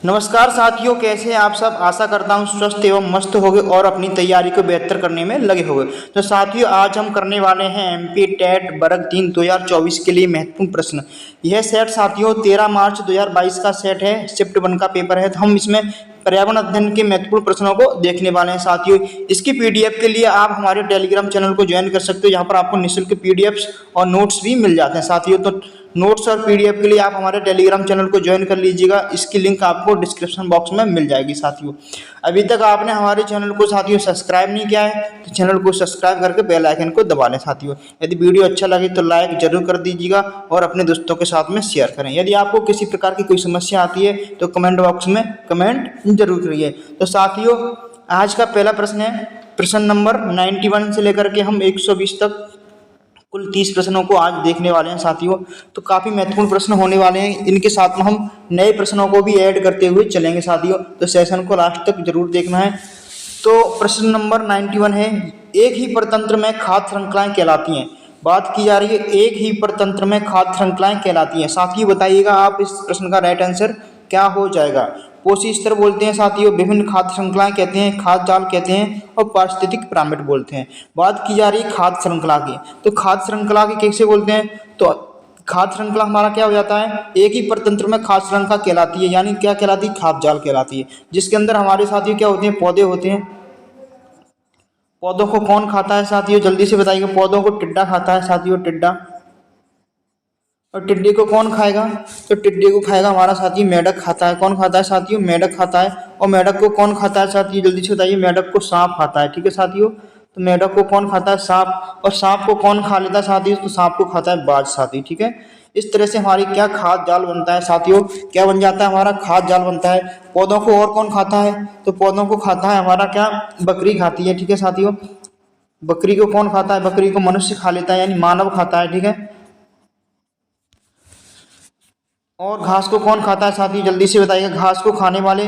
नमस्कार साथियों, कैसे हैं आप सब। आशा करता हूं स्वस्थ एवं मस्त होंगे और अपनी तैयारी को बेहतर करने में लगे होंगे। तो साथियों, आज हम करने वाले हैं एमपी टेट वर्ग 3 2024 के लिए महत्वपूर्ण प्रश्न। यह सेट साथियों 13 मार्च 2022 का सेट है, शिफ्ट 1 का पेपर है। तो हम इसमें पर्यावरण अध्ययन के महत्वपूर्ण प्रश्नों को देखने वाले हैं साथियों। इसकी पीडीएफ के लिए आप हमारे टेलीग्राम चैनल को ज्वाइन कर सकते हो, यहाँ पर आपको निःशुल्क पीडीएफ्स और नोट्स भी मिल जाते हैं साथियों। तो नोट्स और पीडीएफ के लिए आप हमारे टेलीग्राम चैनल को ज्वाइन कर लीजिएगा, इसकी लिंक आपको डिस्क्रिप्शन बॉक्स में मिल जाएगी साथियों। अभी तक आपने हमारे चैनल को साथियों सब्सक्राइब नहीं किया है तो चैनल को सब्सक्राइब करके बेल आइकन को दबा लें साथियों। यदि वीडियो अच्छा लगे तो लाइक जरूर कर दीजिएगा और अपने दोस्तों के साथ में शेयर करें। यदि आपको किसी प्रकार की कोई समस्या आती है तो कमेंट बॉक्स में कमेंट जरूर करिए। तो साथियों, आज का पहला प्रश्न है प्रश्न नंबर 91 से लेकर के हम 120 तक कुल 30 प्रश्नों को आज देखने वाले हैं साथियों। तो काफी महत्वपूर्ण प्रश्न होने वाले हैं, इनके साथ में हम नए प्रश्नों को भी ऐड करते हुए चलेंगे साथियों। तो सेशन को लास्ट तक जरूर देखना है। तो प्रश्न नंबर 91 है, एक ही परतंत्र में खाद्य श्रृंखलाएं कहलाती हैं। बात की जा रही है एक ही परतंत्र में खाद्य श्रृंखलाएं कहलाती हैं। साथियों बताइएगा आप इस प्रश्न का राइट आंसर क्या हो जाएगा। पोषी स्तर बोलते हैं साथियों, विभिन्न खाद्य श्रृंखलाएं कहते हैं, खाद्य जाल कहते हैं और पारिस्थितिक पिरामिड बोलते हैं। बात की जा रही है खाद्य श्रृंखला की, तो खाद्य श्रृंखला की कैसे बोलते हैं। तो खाद्य श्रृंखला हमारा क्या हो जाता है, एक ही परतंत्र में खाद्य श्रृंखला कहलाती है, यानी क्या कहलाती है, खाद्य जाल कहलाती है, जिसके अंदर हमारे साथियों क्या होते हैं, पौधे होते हैं। पौधों को कौन खाता है साथियों, जल्दी से बताइए। पौधों को टिड्डा खाता है साथियों, टिड्डा। और टिड्डी को कौन खाएगा, तो टिड्डी को खाएगा हमारा साथी मेढक खाता है। कौन खाता है साथियों, मेढक खाता है। और मेढक को कौन खाता है साथियों, जल्दी से बताइए। मेढक को सांप खाता है, ठीक है साथियों। तो मेढक को कौन खाता है, सांप। और सांप को कौन खा लेता है साथियों, तो सांप को खाता है बाज साथी, ठीक है। इस तरह से हमारी क्या खाद्य जाल बनता है साथियों, क्या बन जाता है हमारा खाद्य जाल बनता है। पौधों को और कौन खाता है, तो पौधों को खाता है हमारा क्या, बकरी खाती है, ठीक है साथियों। बकरी को कौन खाता है, बकरी को मनुष्य खा लेता है, यानी मानव खाता है, ठीक है। और घास को कौन खाता है साथी, जल्दी से बताइएगा। घास को खाने वाले,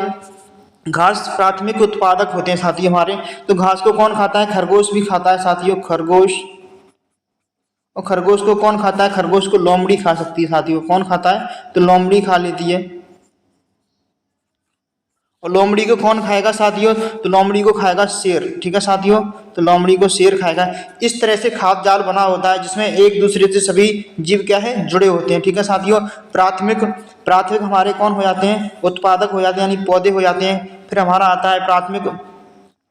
घास प्राथमिक उत्पादक होते हैं साथी हमारे। तो घास को कौन खाता है, खरगोश भी खाता है साथियों, खरगोश। और खरगोश को कौन खाता है, खरगोश को लोमड़ी खा सकती है साथियों। कौन खाता है, तो लोमड़ी खा लेती है। और लोमड़ी को कौन खाएगा साथियों, तो लोमड़ी को खाएगा शेर, ठीक है साथियों। तो लोमड़ी को शेर खाएगा। इस तरह से खाद्य जाल बना होता है, जिसमें एक दूसरे से सभी जीव क्या है, जुड़े होते हैं, ठीक है साथियों। प्राथमिक प्राथमिक हमारे कौन हो जाते हैं, उत्पादक हो जाते हैं, यानी पौधे हो जाते हैं। फिर हमारा आता है प्राथमिक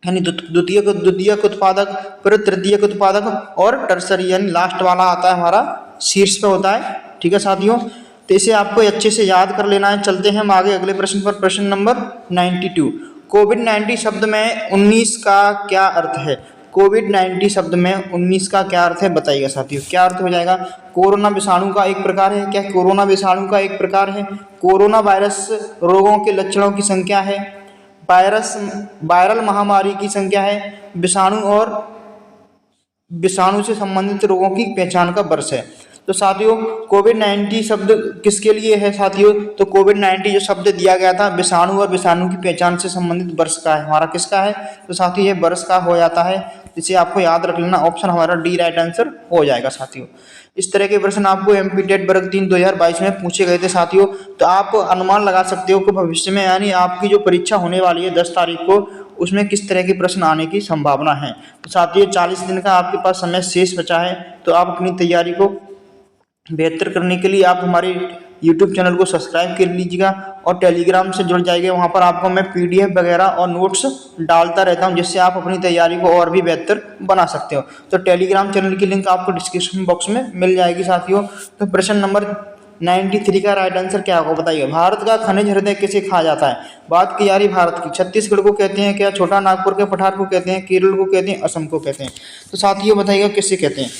यानी द्वितीयक उत्पादक, फिर तृतीयक उत्पादक और टर्सरी यानी लास्ट वाला आता है हमारा, शीर्ष पे होता है, ठीक है साथियों। तो इसे आपको अच्छे से याद कर लेना है। चलते हैं हम आगे अगले प्रश्न पर, प्रश्न नंबर 92। कोविड-19 शब्द में 19 का क्या अर्थ है। कोविड-19 शब्द में 19 का क्या अर्थ है, बताइएगा साथियों। क्या अर्थ हो जाएगा, कोरोना विषाणु का एक प्रकार है। क्या कोरोना विषाणु का एक प्रकार है। कोरोना वायरस रोगों के लक्षणों की संख्या है। वायरस वायरल महामारी की संख्या है। विषाणु और विषाणु से संबंधित रोगों की पहचान का वर्ष है। तो साथियों कोविड-19 शब्द किसके लिए है साथियों, तो कोविड-19 जो शब्द दिया गया था विषाणु और विषाणु की पहचान से संबंधित वर्ष का है, हमारा किसका है, तो साथियों ये वर्ष का हो जाता है। इसे आपको याद रख लेना, ऑप्शन हमारा डी राइट आंसर हो जाएगा साथियों। इस तरह के प्रश्न आपको एमपी टेट वर्ग 3 2022 में पूछे गए थे साथियों। तो आप अनुमान लगा सकते हो कि भविष्य में यानी आपकी जो परीक्षा होने वाली है 10 तारीख को, उसमें किस तरह के प्रश्न आने की संभावना है। तो साथियों 40 दिन का आपके पास समय शेष बचा है, तो आप अपनी तैयारी को बेहतर करने के लिए आप हमारे यूट्यूब चैनल को सब्सक्राइब कर लीजिएगा और टेलीग्राम से जुड़ जाइए। वहाँ पर आपको मैं पीडीएफ वगैरह और नोट्स डालता रहता हूँ, जिससे आप अपनी तैयारी को और भी बेहतर बना सकते हो। तो टेलीग्राम चैनल की लिंक आपको डिस्क्रिप्शन बॉक्स में मिल जाएगी साथियों। तो प्रश्न नंबर 93 का राइट आंसर क्या होगा, बताइए। भारत का खनिज हृदय किसे कहा जाता है। बात की जा रही भारत की, छत्तीसगढ़ को कहते हैं क्या, छोटा नागपुर के पठार को कहते हैं, केरल को कहते हैं, असम को कहते हैं। तो साथियों बताइएगा किसे कहते हैं।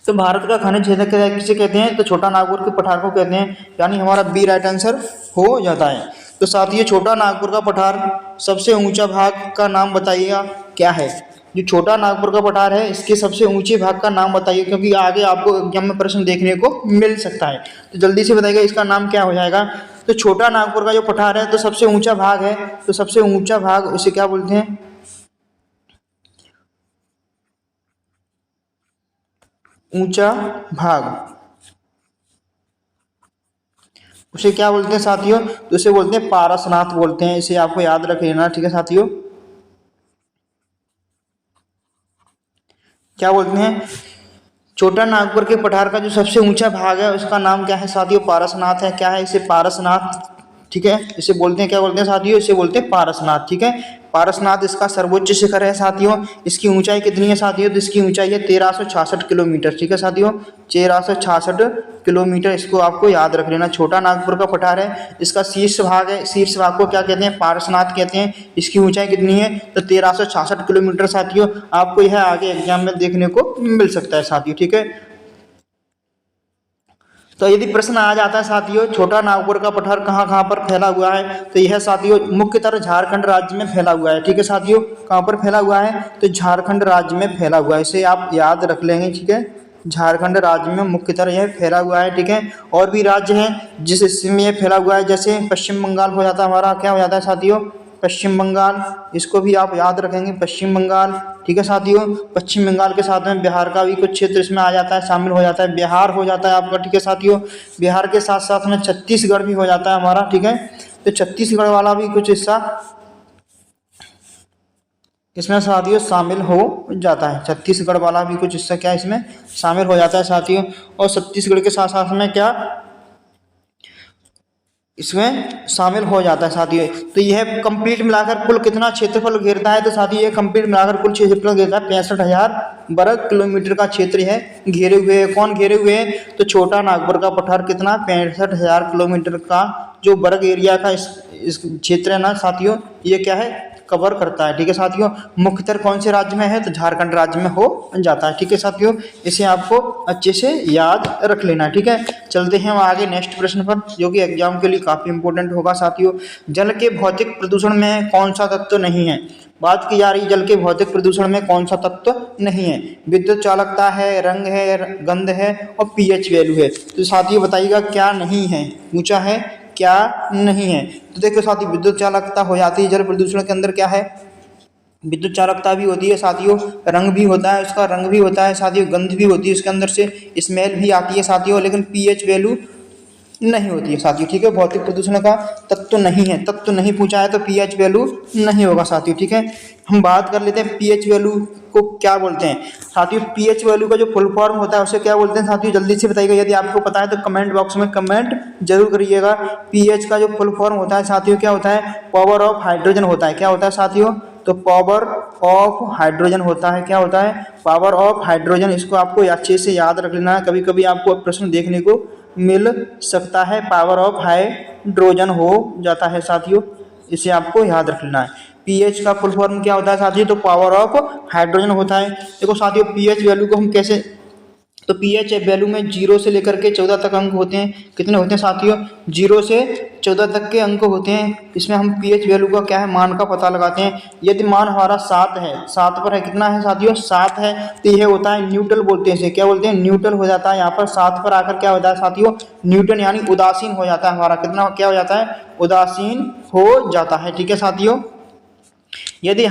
तो भारत का खनिज हृदय किसे कहते हैं, तो छोटा नागपुर के पठार को कहते हैं, यानी हमारा बी राइट आंसर हो जाता है। तो साथियों छोटा नागपुर का पठार सबसे ऊंचा भाग का नाम बताइएगा क्या है। जो छोटा नागपुर का पठार है इसके सबसे ऊंचे भाग का नाम बताइए, क्योंकि आगे आपको एग्जाम में प्रश्न देखने को मिल सकता है। तो जल्दी से बताइएगा इसका नाम क्या हो जाएगा। तो छोटा नागपुर का जो पठार है तो सबसे ऊंचा भाग है, तो सबसे ऊंचा भाग उसे क्या बोलते हैं, ऊंचा भाग उसे क्या बोलते हैं साथियों, तो उसे बोलते हैं पारसनाथ बोलते हैं। इसे आपको याद रख लेना, ठीक है साथियों। क्या बोलते हैं, छोटा नागपुर के पठार का जो सबसे ऊंचा भाग है उसका नाम क्या है साथियों, पारसनाथ है। क्या है इसे, पारसनाथ, ठीक है। इसे बोलते हैं, क्या बोलते हैं साथियों, इसे बोलते हैं पारसनाथ, ठीक है। पारसनाथ इसका सर्वोच्च शिखर है साथियों। इसकी ऊंचाई कितनी है साथियों, तो इसकी ऊंचाई है 1366 किलोमीटर, ठीक है साथियों, 1366 किलोमीटर। इसको आपको याद रख लेना। छोटा नागपुर का पठार है, इसका शीर्ष भाग है, शीर्ष भाग को क्या कहते हैं, पारसनाथ कहते हैं। इसकी ऊंचाई कितनी है, तो 1366 किलोमीटर साथियों। आपको यह आगे एग्जाम में देखने को मिल सकता है साथियों, ठीक है। तो यदि प्रश्न आ जाता है साथियों, छोटा नागपुर का पठार कहाँ कहाँ पर फैला हुआ है, तो यह साथियों मुख्यतः झारखंड राज्य में फैला हुआ है, ठीक है साथियों। कहाँ पर फैला हुआ है, तो झारखंड राज्य में फैला हुआ है। इसे आप याद रख लेंगे, ठीक है। झारखंड राज्य में मुख्यतः यह फैला हुआ है, ठीक है। और भी राज्य हैं जिसमें यह फैला हुआ है, जैसे पश्चिम बंगाल हो जाता है हमारा, क्या हो जाता है साथियों, पश्चिम बंगाल। इसको भी आप याद रखेंगे, पश्चिम बंगाल, ठीक है साथियों। पश्चिम बंगाल के साथ में बिहार का भी कुछ क्षेत्र इसमें आ जाता है, शामिल हो जाता है। बिहार हो जाता है आपका, ठीक है साथियों। बिहार के साथ साथ में छत्तीसगढ़ भी हो जाता है हमारा, ठीक है। तो छत्तीसगढ़ वाला भी कुछ हिस्सा इसमें साथियों शामिल हो जाता है। छत्तीसगढ़ वाला भी कुछ हिस्सा क्या इसमें शामिल हो जाता है साथियों। और छत्तीसगढ़ के साथ साथ में क्या इसमें शामिल हो जाता है साथियों। तो यह कंप्लीट मिलाकर कुल कितना क्षेत्रफल घेरता है, तो साथियों ये कंप्लीट मिलाकर कुल क्षेत्रफल घेरता है 65,000 वर्ग किलोमीटर का क्षेत्र है घेरे हुए है। कौन घेरे हुए है, तो छोटा नागपुर का पठार कितना 65,000 किलोमीटर का जो वर्ग एरिया का इस क्षेत्र है ना साथियों, ये क्या है कवर करता है, ठीक है साथियों। मुख्यतः कौन से राज्य में है, तो झारखंड राज्य में हो जाता है, ठीक है साथियों। इसे आपको अच्छे से याद रख लेना है, ठीक है। चलते हैं हम आगे नेक्स्ट प्रश्न पर, जो कि एग्जाम के लिए काफी इंपॉर्टेंट होगा साथियों। जल के भौतिक प्रदूषण में कौन सा तत्व नहीं है, बात की जा रही जल के भौतिक प्रदूषण में कौन सा तत्व नहीं है। विद्युत चालकता है, रंग है, गंध है और पीएच वैल्यू है। तो साथियों बताइएगा क्या नहीं है, पूछा है क्या नहीं है। तो देखो साथियों, विद्युत चालकता हो जाती है जल प्रदूषण के अंदर, क्या है विद्युत चालकता भी होती है साथियों, रंग भी होता है उसका, रंग भी होता है साथियों, गंध भी होती है उसके अंदर से, स्मेल भी आती है साथियों, लेकिन पीएच वैल्यू नहीं होती है साथियों, ठीक है। भौतिक प्रदूषण का तत्व नहीं है, तत्व नहीं पूछा है तो पीएच वैल्यू नहीं होगा साथियों, ठीक है। हम बात कर लेते हैं पीएच वैल्यू को क्या बोलते हैं साथियों। पीएच वैल्यू का जो फुल फॉर्म होता है उसे क्या बोलते हैं साथियों, जल्दी से बताइएगा। यदि आपको पता है तो कमेंट बॉक्स में कमेंट जरूर करिएगा। पीएच का जो फुल फॉर्म होता है साथियों क्या होता है, पावर ऑफ हाइड्रोजन होता है। क्या होता है साथियों, तो पावर ऑफ हाइड्रोजन होता है। क्या होता है, पावर ऑफ हाइड्रोजन। इसको आपको अच्छे से याद रख लेना है, कभी कभी आपको प्रश्न देखने को मिल सकता है। पावर ऑफ हाइड्रोजन हो जाता है साथियों, इसे आपको याद रख लेना है। पीएच का फुल फॉर्म क्या होता है साथियों, तो पावर ऑफ हाइड्रोजन होता है। देखो साथियों पीएच वैल्यू को हम कैसे, तो पीएच वैल्यू में 0 से लेकर के 14 तक अंक होते हैं। कितने होते हैं साथियों, 0 से 14 तक के अंक होते हैं। इसमें हम पीएच वैल्यू का क्या है मान का पता लगाते हैं। यदि मान हमारा 7 है, 7 पर है, कितना है साथियों 7 है, तो यह होता है न्यूट्रल बोलते हैं इसे। क्या बोलते हैं, न्यूट्रल हो जाता है। यहाँ पर 7 पर आकर क्या होता है साथियों, न्यूटन यानी उदासीन हो जाता है हमारा। कितना क्या हो जाता है, उदासीन हो जाता है, ठीक है साथियों। यदि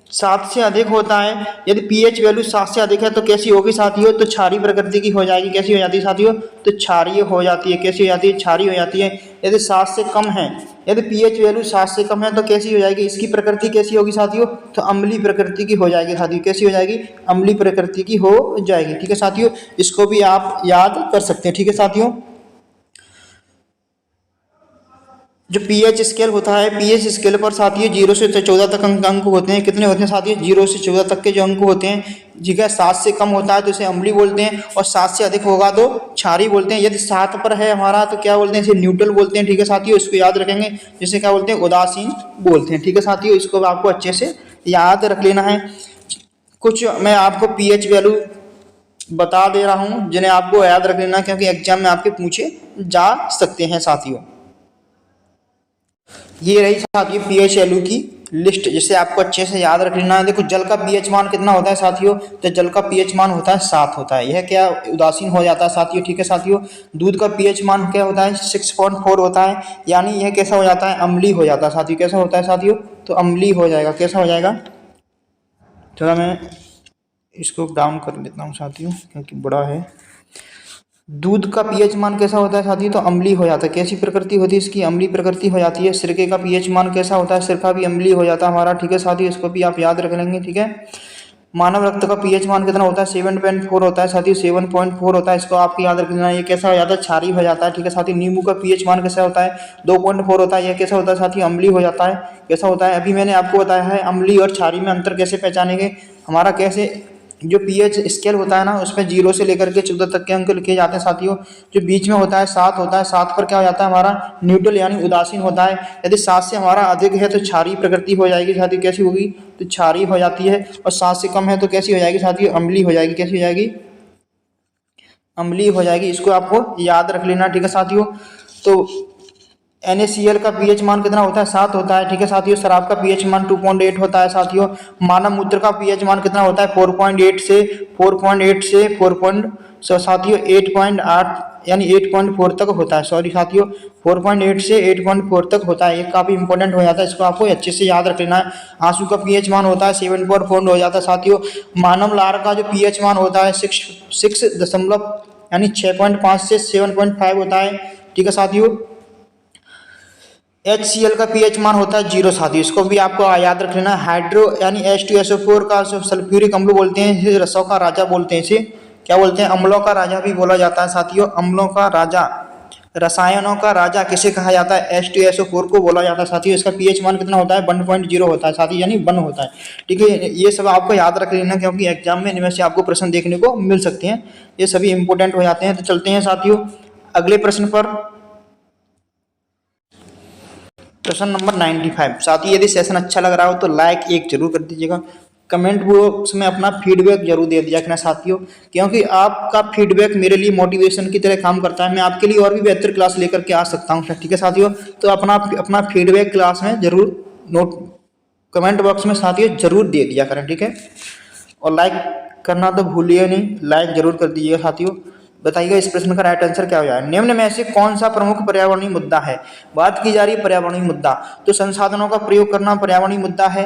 7 से अधिक होता है, यदि पीएच वैल्यू 7 से अधिक है तो कैसी होगी साथियों, तो क्षारीय प्रकृति की हो जाएगी। कैसी हो जाती है साथियों, तो क्षारीय हो जाती है। कैसी हो जाती है, क्षारीय हो जाती है। यदि 7 से कम है, यदि पीएच वैल्यू 7 से कम है तो कैसी हो जाएगी, इसकी प्रकृति कैसी होगी साथियों, तो अम्लीय प्रकृति की हो जाएगी साथियों। कैसी हो जाएगी, अम्लीय प्रकृति की हो जाएगी, ठीक है साथियों। इसको भी आप याद कर सकते हैं, ठीक है साथियों। जो पीएच स्केल होता है, पीएच स्केल पर साथियों 0 से 14 तक अंक होते हैं। कितने होते हैं साथियों, 0 से 14 तक के जो अंक होते हैं, ठीक है। 7 से कम होता है तो इसे अम्लीय बोलते हैं, और 7 से अधिक होगा तो क्षारीय बोलते हैं। यदि 7 पर है हमारा तो क्या बोलते हैं, इसे न्यूट्रल बोलते हैं, ठीक है साथियों। इसको याद रखेंगे, जिसे क्या बोलते हैं, उदासीन बोलते हैं, ठीक है साथियों। इसको आपको अच्छे से याद रख लेना है। कुछ मैं आपको पीएच वैल्यू बता दे रहा हूँ जिन्हें आपको याद रख लेना, क्योंकि एग्जाम में आपके पूछे जा सकते हैं साथियों। ये रही साथियों पीएच वैल्यू की लिस्ट, जिसे आपको अच्छे से याद रख लेना है। देखो जल का पीएच मान कितना होता है साथियों, तो जल का पीएच मान होता है 7 होता है। यह क्या उदासीन हो जाता है साथियों, ठीक है साथियों। दूध का पीएच मान क्या होता है, 6.4 होता है, यानी यह कैसा हो जाता है, अम्लीय हो जाता है साथियों। कैसा होता है साथियों, तो अम्लीय हो जाएगा। कैसा हो जाएगा, थोड़ा मैं इसको डाउन कर लेता हूँ साथियों क्योंकि बड़ा है। दूध का पीएच मान कैसा होता है साथियों? तो अम्लीय हो जाता है। कैसी प्रकृति होती है इसकी? अम्लीय प्रकृति हो जाती है। सिरके का पीएच मान कैसा होता है? सिरका भी अम्लीय हो जाता है हमारा, ठीक है साथियों, इसको भी आप याद रख लेंगे, ठीक है। मानव रक्त का पीएच मान कितना होता है? 7.4 होता है साथियों, 7.4 होता है, इसको आपको याद रख लेना। ये कैसा हो जाता है? क्षारीय हो जाता है, ठीक है साथियों। नींबू का पीएच मान कैसा होता है? 2.4 होता है। यह कैसा होता है साथियों? अम्लीय हो जाता है। कैसा होता है? अभी मैंने आपको बताया है अम्लीय और क्षारीय में अंतर कैसे पहचानेंगे। हमारा कैसे जो पीएच स्केल होता है ना, उसमें 0 से लेकर के 14 तक के अंक लिखे जाते हैं साथियों। जो बीच में होता है 7 होता है, 7 पर क्या हो जाता है हमारा? न्यूट्रल यानी उदासीन होता है। यदि 7 से हमारा अधिक है तो क्षारीय प्रकृति हो जाएगी साथियों। कैसी होगी? तो क्षारीय हो जाती है। और 7 से कम है तो कैसी हो जाएगी साथियों? अम्लीय हो जाएगी। कैसी हो जाएगी? अम्लीय हो जाएगी। इसको आपको याद रख लेना, ठीक है साथियों। तो NaCl का पीएच मान कितना होता है? 7 होता है, ठीक है साथियों। शराब का पीएच मान 2.8 होता है साथियों। मानव मूत्र का पीएच मान कितना होता है? 4.8 से 4 साथियों 8.8 यानी 8.4 तक होता है, सॉरी साथियों, 4.8 से 8.4 तक होता है। ये काफी इंपॉर्टेंट हो जाता है, इसको आपको अच्छे से याद रख लेना है। आंसू का पीएच मान होता है 7.4 हो जाता है साथियों। मानव लार का जो पीएच मान होता है 6 दशमलव यानी 6.5 से 7.5 होता है, ठीक है साथियों। HCl का पीएच मान होता है 0 साथियों, इसको भी आपको याद रख लेना। हाइड्रो यानी H2SO4 का सल्फ्यूरिक अम्ल बोलते हैं इसे, रसों का राजा बोलते हैं इसे। क्या बोलते हैं? अम्लों का राजा भी बोला जाता है साथियों। अम्लों का राजा, रसायनों का राजा किसे कहा जाता है? H2SO4 को बोला जाता है साथियों। इसका पीएच मान कितना होता है? 1.0 होता है साथियों, यानी 1 होता है, ठीक है। ये सब आपको याद रख लेना क्योंकि एग्जाम में इनमें से आपको प्रश्न देखने को मिल सकते हैं। ये सभी इंपोर्टेंट हो जाते हैं। तो चलते हैं साथियों अगले प्रश्न पर। प्रश्न नंबर 95। साथ ही यदि सेशन अच्छा लग रहा हो तो लाइक एक जरूर कर दीजिएगा। कमेंट बॉक्स में अपना फीडबैक जरूर दे दिया करना साथियों, क्योंकि आपका फीडबैक मेरे लिए मोटिवेशन की तरह काम करता है। मैं आपके लिए और भी बेहतर क्लास लेकर के आ सकता हूँ, ठीक है साथियों। तो अपना अपना फीडबैक क्लास में जरूर नोट कमेंट बॉक्स में साथियों जरूर दे दिया करें, ठीक है। और लाइक करना तो भूलिए नहीं, लाइक जरूर कर दीजिएगा साथियों। बताइएगा इस प्रश्न का राइट आंसर क्या हो जाए। निम्न में से कौन सा प्रमुख पर्यावरणीय मुद्दा है? बात की जा रही है पर्यावरणीय मुद्दा, तो संसाधनों का प्रयोग करना पर्यावरणीय मुद्दा है,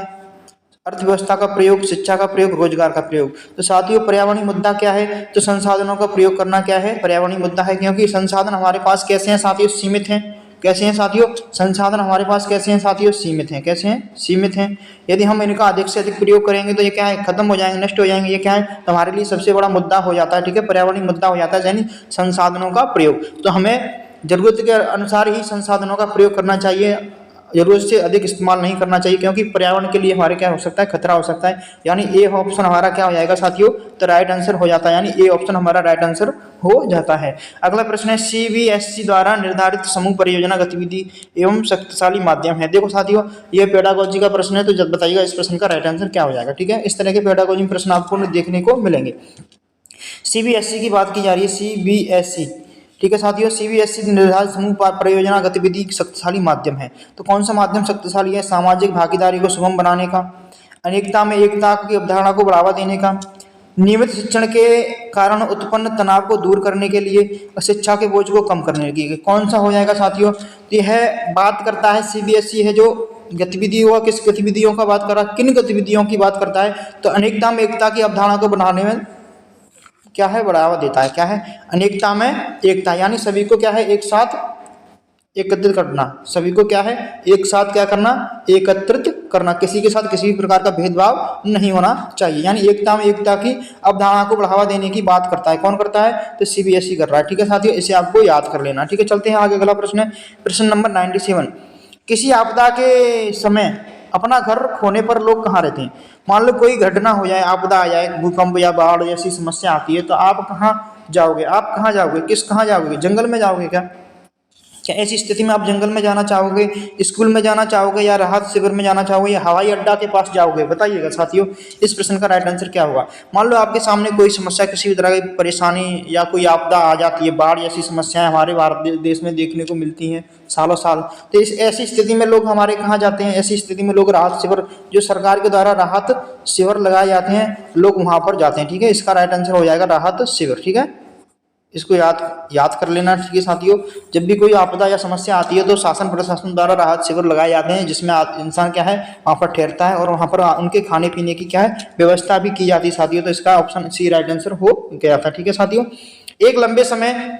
अर्थव्यवस्था का प्रयोग, शिक्षा का प्रयोग, रोजगार का प्रयोग। तो साथियों पर्यावरणीय मुद्दा क्या है? तो संसाधनों का प्रयोग करना क्या है? पर्यावरणीय मुद्दा है, क्योंकि संसाधन हमारे पास कैसे हैं साथियों? सीमित हैं। कैसे हैं साथियों? संसाधन हमारे पास कैसे हैं साथियों? सीमित हैं। कैसे हैं? सीमित हैं। यदि हम इनका अधिक से अधिक प्रयोग करेंगे तो ये क्या है? खत्म हो जाएंगे, नष्ट हो जाएंगे। ये क्या है? तो हमारे लिए सबसे बड़ा मुद्दा हो जाता है, ठीक है, पर्यावरणीय मुद्दा हो जाता है, यानी संसाधनों का प्रयोग। तो हमें जरूरत के अनुसार ही संसाधनों का प्रयोग करना चाहिए, जरूरत से अधिक इस्तेमाल नहीं करना चाहिए, क्योंकि पर्यावरण के लिए हमारे क्या हो सकता है? खतरा हो सकता है। यानी ए ऑप्शन हमारा क्या हो जाएगा साथियों? तो राइट आंसर हो जाता है, यानी ए ऑप्शन हमारा राइट आंसर हो जाता है। अगला प्रश्न है CBSE द्वारा निर्धारित समूह परियोजना गतिविधि एवं शक्तिशाली माध्यम है। देखो साथियों ये पेडागोजी का प्रश्न है, तो जब बताइएगा इस प्रश्न का राइट आंसर क्या हो जाएगा, ठीक है। इस तरह के पेडागोजी प्रश्न आपको देखने को मिलेंगे। CBSE की बात की जा रही है, CBSE, ठीक है साथियों। CBSE निर्धारित समूह परियोजना गतिविधि शक्तिशाली माध्यम है। तो कौन सा माध्यम शक्तिशाली है? सामाजिक भागीदारी को सुगम बनाने का, अनेकता में एकता की अवधारणा को बढ़ावा देने का, नियमित शिक्षण के कारण उत्पन्न तनाव को दूर करने के लिए, और शिक्षा के बोझ को कम करने के लिए। कौन सा हो जाएगा साथियों? तो यह बात करता है CBSE है जो गतिविधियों, किस गतिविधियों का बात कर रहा है? किन गतिविधियों की बात करता है? तो अनेकता में एकता की अवधारणा को बढ़ाने में क्या है? बढ़ावा देता है। क्या है? अनेकता में एकता, यानी सभी को क्या है? एक साथ एकत्रित करना। सभी को क्या है? एक साथ क्या करना? एकत्रित करना। किसी के साथ किसी भी प्रकार का भेदभाव नहीं होना चाहिए, यानी एकता में एकता की अवधारणा को बढ़ावा देने की बात करता है। कौन करता है? तो CBSE कर रहा है, ठीक है साथियों। इसे आपको याद कर लेना, ठीक है। चलते हैं आगे, अगला प्रश्न है प्रश्न नंबर 97। किसी आपदा के समय अपना घर खोने पर लोग कहाँ रहते हैं? मान लो कोई घटना हो जाए, आपदा आ जाए, भूकंप या बाढ़ जैसी समस्या आती है, तो आप कहाँ जाओगे? आप कहाँ जाओगे? कहाँ जाओगे? जंगल में जाओगे क्या? क्या ऐसी स्थिति में आप जंगल में जाना चाहोगे, स्कूल में जाना चाहोगे, या राहत शिविर में जाना चाहोगे, या हवाई अड्डा के पास जाओगे? बताइएगा साथियों इस प्रश्न का राइट आंसर क्या होगा। मान लो आपके सामने कोई समस्या, किसी भी तरह की परेशानी या कोई आपदा आ जाती है, बाढ़ जैसी समस्याएं हमारे भारत देश में देखने को मिलती हैं सालों साल। तो इस ऐसी स्थिति में लोग हमारे कहाँ जाते हैं? ऐसी स्थिति में लोग राहत शिविर, जो सरकार के द्वारा राहत शिविर लगाए जाते हैं, लोग वहां पर जाते हैं, ठीक है। इसका राइट आंसर हो जाएगा राहत शिविर, ठीक है। इसको याद कर लेना, ठीक है साथियों। जब भी कोई आपदा या समस्या आती है तो शासन प्रशासन द्वारा राहत शिविर लगाए जाते हैं, जिसमें इंसान क्या है? वहाँ पर ठहरता है, और वहाँ पर उनके खाने पीने की क्या है? व्यवस्था भी की जाती है साथियों। तो इसका ऑप्शन सी राइट आंसर हो गया था, ठीक है साथियों। एक लंबे समय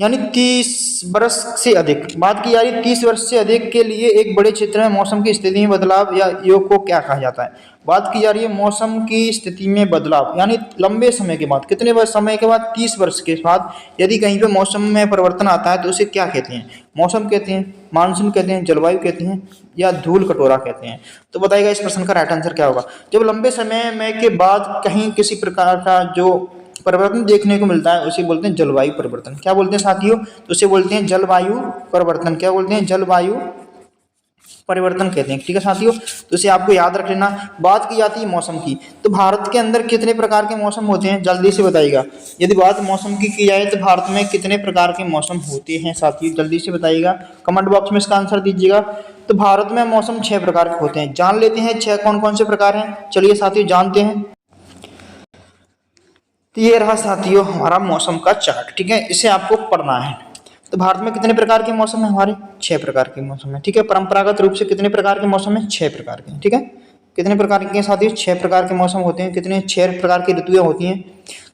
यानी 30 वर्ष से अधिक, बात की जा रही 30 वर्ष से अधिक के लिए एक बड़े क्षेत्र में मौसम की स्थिति में बदलाव या योग को क्या कहा जाता है। बात की जा रही है मौसम की स्थिति में बदलाव, यानी लंबे समय के बाद, कितने वर्ष समय के बाद, 30 वर्ष के बाद यदि कहीं पे मौसम में परिवर्तन आता है तो उसे क्या कहते हैं। मौसम कहते हैं, मानसून कहते हैं, जलवायु कहते हैं या धूल कटोरा कहते हैं। तो बताइएगा इस प्रश्न का राइट आंसर क्या होगा। जब लंबे समय में के बाद कहीं किसी प्रकार का जो परिवर्तन देखने को मिलता है उसे बोलते हैं जलवायु परिवर्तन। क्या बोलते हैं साथियों, तो उसे बोलते हैं जलवायु परिवर्तन। क्या बोलते हैं, जलवायु परिवर्तन कहते हैं। ठीक है साथियों, तो इसे आपको याद रख लेना। बात की जाती है मौसम की, तो भारत के अंदर कितने प्रकार के मौसम होते हैं, जल्दी से बताइएगा। यदि बात मौसम की जाए तो भारत में कितने प्रकार के मौसम होते हैं साथियों, जल्दी से बताइएगा, कमेंट बॉक्स में इसका आंसर दीजिएगा। तो भारत में मौसम 6 प्रकार के होते हैं। जान लेते हैं 6 कौन कौन से प्रकार हैं, चलिए साथियों जानते हैं। तो ये रहा साथियों हमारा मौसम का चार्ट। ठीक है, इसे आपको पढ़ना है। तो भारत में कितने प्रकार के मौसम है, हमारे 6 प्रकार के मौसम है। ठीक है, परंपरागत रूप से कितने प्रकार के मौसम है, 6 प्रकार के। ठीक है, कितने प्रकार के साथियों, 6 प्रकार के मौसम होते हैं। कितने, 6 प्रकार की ऋतुएं होती हैं।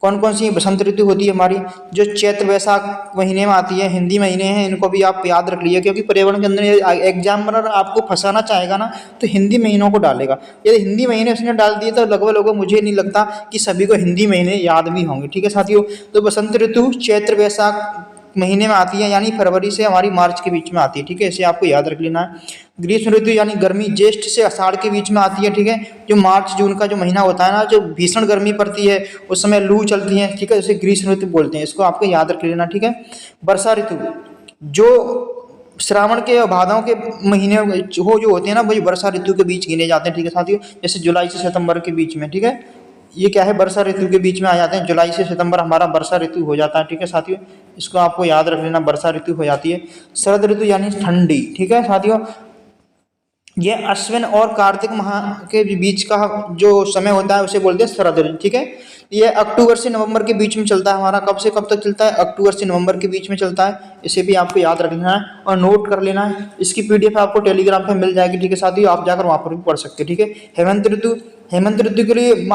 कौन कौन सी, बसंत ऋतु होती है हमारी, जो चैत्र वैशाख महीने में आती है, हिंदी महीने हैं, इनको भी आप याद रख लीजिए, क्योंकि पर्यावरण के अंदर एग्जामिनर आपको फंसाना चाहेगा ना तो हिंदी महीनों को डालेगा। यदि हिंदी महीने उसने डाल दिए तो लगभग मुझे नहीं लगता कि सभी को हिंदी महीने याद भी होंगे। ठीक है साथियों, तो बसंत ऋतु चैत्र वैशाख महीने में आती है, यानी फरवरी से हमारी मार्च के बीच में आती है। ठीक है, इसे आपको याद रख लेना है। ग्रीष्म ऋतु यानी गर्मी ज्येष्ठ से आषाढ़ के बीच में आती है। ठीक है, जो मार्च जून का जो महीना होता है ना, जो भीषण गर्मी पड़ती है, उस समय लू चलती है। ठीक है, इसे ग्रीष्म ऋतु बोलते हैं, इसको आपको याद रख लेना। ठीक है, वर्षा ऋतु जो श्रावण के और भादों के महीने जो होते हैं ना, वही वर्षा ऋतु के बीच गिने जाते हैं। ठीक है साथियों, जैसे जुलाई से सितंबर के बीच में। ठीक है, ये क्या है, वर्षा ऋतु के बीच में आ जाते हैं। जुलाई से सितंबर हमारा वर्षा ऋतु हो जाता है। ठीक है साथियों, इसको आपको याद रख लेना, वर्षा ऋतु हो जाती है। शरद ऋतु यानी ठंडी। ठीक है साथियों, ये अश्विन और कार्तिक माह के बीच का जो समय होता है उसे बोलते हैं शरद ऋतु। ठीक है, ये अक्टूबर से नवंबर के बीच में चलता है हमारा। कब से कब तक चलता है, अक्टूबर से नवंबर के बीच में चलता है। इसे भी आपको याद रख लेना है और नोट कर लेना है। इसकी पीडीएफ आपको टेलीग्राम पे मिल जाएगी। ठीक है साथियों, आप जाकर वहाँ पर भी पढ़ सकते हैं। ठीक है, हेमंत ऋतु, हेमंत ऋतु के लिए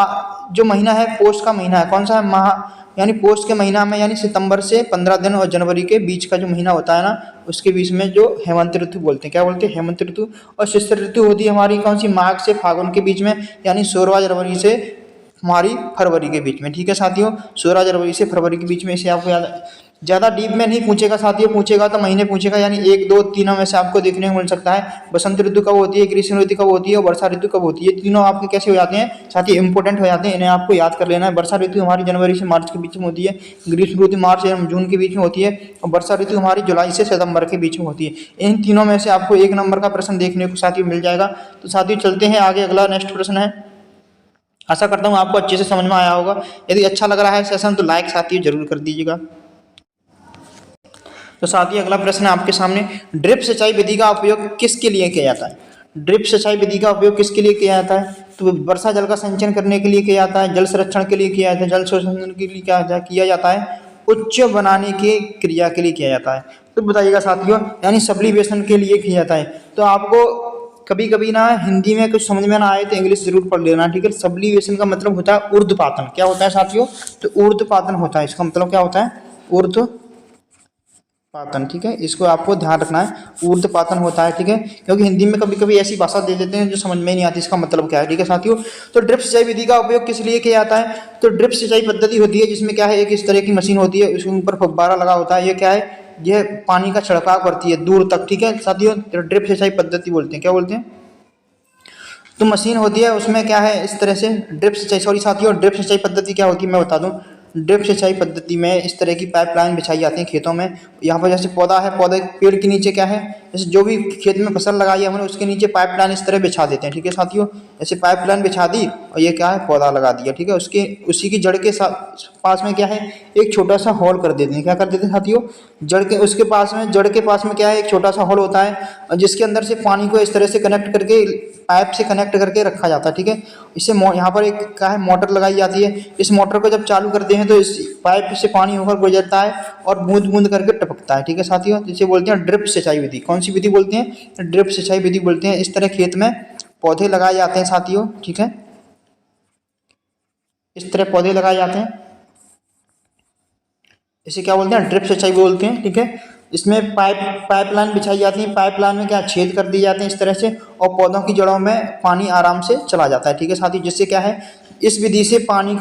जो महीना है पोष का महीना है। कौन सा है, माह यानी पोष के महीना में, यानी सितंबर से 15 दिन और जनवरी के बीच का जो महीना होता है ना, उसके बीच में जो हेमंत ऋतु बोलते हैं। क्या बोलते हैं, हेमंत ऋतु। और शिशिर ऋतु होती है हमारी कौन सी, माघ से फागुन के बीच में, यानी 16 जनवरी से हमारी फरवरी के बीच में। ठीक है साथियों, 16 जनवरी से फरवरी के बीच में। इसे आपको याद, ज़्यादा डीप में नहीं पूछेगा साथियों, पूछेगा तो महीने पूछेगा, यानी 1 2 तीनों में से आपको देखने को मिल सकता है। बसंत ऋतु कब होती है, ग्रीष्म ऋतु कब होती है और वर्षा ऋतु कब होती है। तीनों आपके कैसे हो जाते हैं साथियों, इंपॉर्टेंट हो जाते हैं, इन्हें आपको याद कर लेना है। वर्षा ऋतु हमारी जनवरी से मार्च के बीच में होती है, ग्रीष्म ऋतु मार्च या जून के बीच में होती है, और वर्षा ऋतु हमारी जुलाई से सितंबर के बीच में होती है। इन तीनों में से आपको 1 नंबर का प्रश्न देखने को साथियों मिल जाएगा। तो साथियों चलते हैं आगे, अगला नेक्स्ट प्रश्न है। आशा करता हूँ आपको अच्छे से समझ में आया होगा। यदि अच्छा लग रहा है सेशन तो लाइक साथियों जरूर कर दीजिएगा। तो साथियों अगला प्रश्न है आपके सामने, ड्रिप सिंचाई विधि का उपयोग किसके लिए किया जाता है। ड्रिप सिंचाई विधि का उपयोग किसके लिए किया जाता है, तो वर्षा जल का संचयन करने के लिए किया जाता है, जल संरक्षण के लिए किया जाता है, जल शोषण के लिए किया जाता है, उच्च बनाने की क्रिया के लिए किया जाता है। तो बताइएगा साथियों, यानी सब्लिमेशन के लिए किया जाता है। तो आपको कभी कभी ना हिंदी में कुछ समझ में ना आए तो इंग्लिश जरूर पढ़ लेना। ठीक है, सब्लिमेशन का मतलब होता है ऊर्ध्वपातन। क्या होता है साथियों, तो ऊर्ध्वपातन होता है, इसका मतलब क्या होता है, ऊर्ध्वपातन। ठीक है, इसको आपको ध्यान रखना है, ऊर्ध्वपातन होता है। ठीक है, क्योंकि हिंदी में कभी कभी ऐसी भाषा दे देते हैं जो समझ में नहीं आती इसका मतलब क्या है। ठीक है साथियों, तो ड्रिप सिंचाई विधि का उपयोग किस लिए किया जाता है, तो ड्रिप सिंचाई पद्धति होती है जिसमें क्या है, एक इस तरह की मशीन होती है, उसके ऊपर फव्वारा लगा होता है। ये क्या है, यह पानी का छिड़काव करती है दूर तक। ठीक है साथियों, तो ड्रिप सिंचाई पद्धति बोलते हैं। क्या बोलते हैं, तो मशीन होती है, उसमें क्या है इस तरह से ड्रिप सिंचाई, सॉरी साथियों, ड्रिप सिंचाई पद्धति क्या होती है मैं बता दूं। ड्रिप सिंचाई पद्धति में इस तरह की पाइपलाइन बिछाई जाती है खेतों में। यहाँ पर जैसे पौधा है, पौधे पेड़ के नीचे क्या है, जैसे जो भी खेत में फसल लगाई है हमने उसके नीचे पाइपलाइन इस तरह बिछा देते हैं। ठीक है साथियों, ऐसे पाइपलाइन बिछा दी और ये क्या है, पौधा लगा दिया। ठीक है, उसके उसी की जड़ के पास में क्या है, एक छोटा सा होल कर देते हैं। क्या कर देते हैं साथियों, जड़ के उसके पास में, जड़ के पास में क्या है, एक छोटा सा होल होता है, और जिसके अंदर से पानी को इस तरह से कनेक्ट करके, पाइप से कनेक्ट करके रखा जाता है। ठीक है, इससे यहाँ पर एक क्या है, मोटर लगाई जाती है। इस मोटर को जब चालू करते हैं तो इस पाइप से पानी होकर गुजरता है और बूंद बूंद करके टपकता है। ठीक है साथियों, जिसे बोलते हैं ड्रिप सिंचाई विधि। कौन सी विधि बोलते हैं, ड्रिप सिंचाई विधि बोलते हैं। इस तरह खेत में पौधे लगाए जाते हैं साथियों। ठीक है, इस तरह पौधे लगाए जाते हैं। इसे क्या बोलते हैं, ड्रिप सिंचाई बोलते हैं, ठीक है। इसमें पाइपलाइन बिछाई जाती है, पाइपलाइन में क्या छेद कर दिए जाते हैं इस तरह से, और पौधों की जड़ों में पानी आराम से चला जाता है, ठीक है साथी। जिससे क्या है, इस विधि से पानी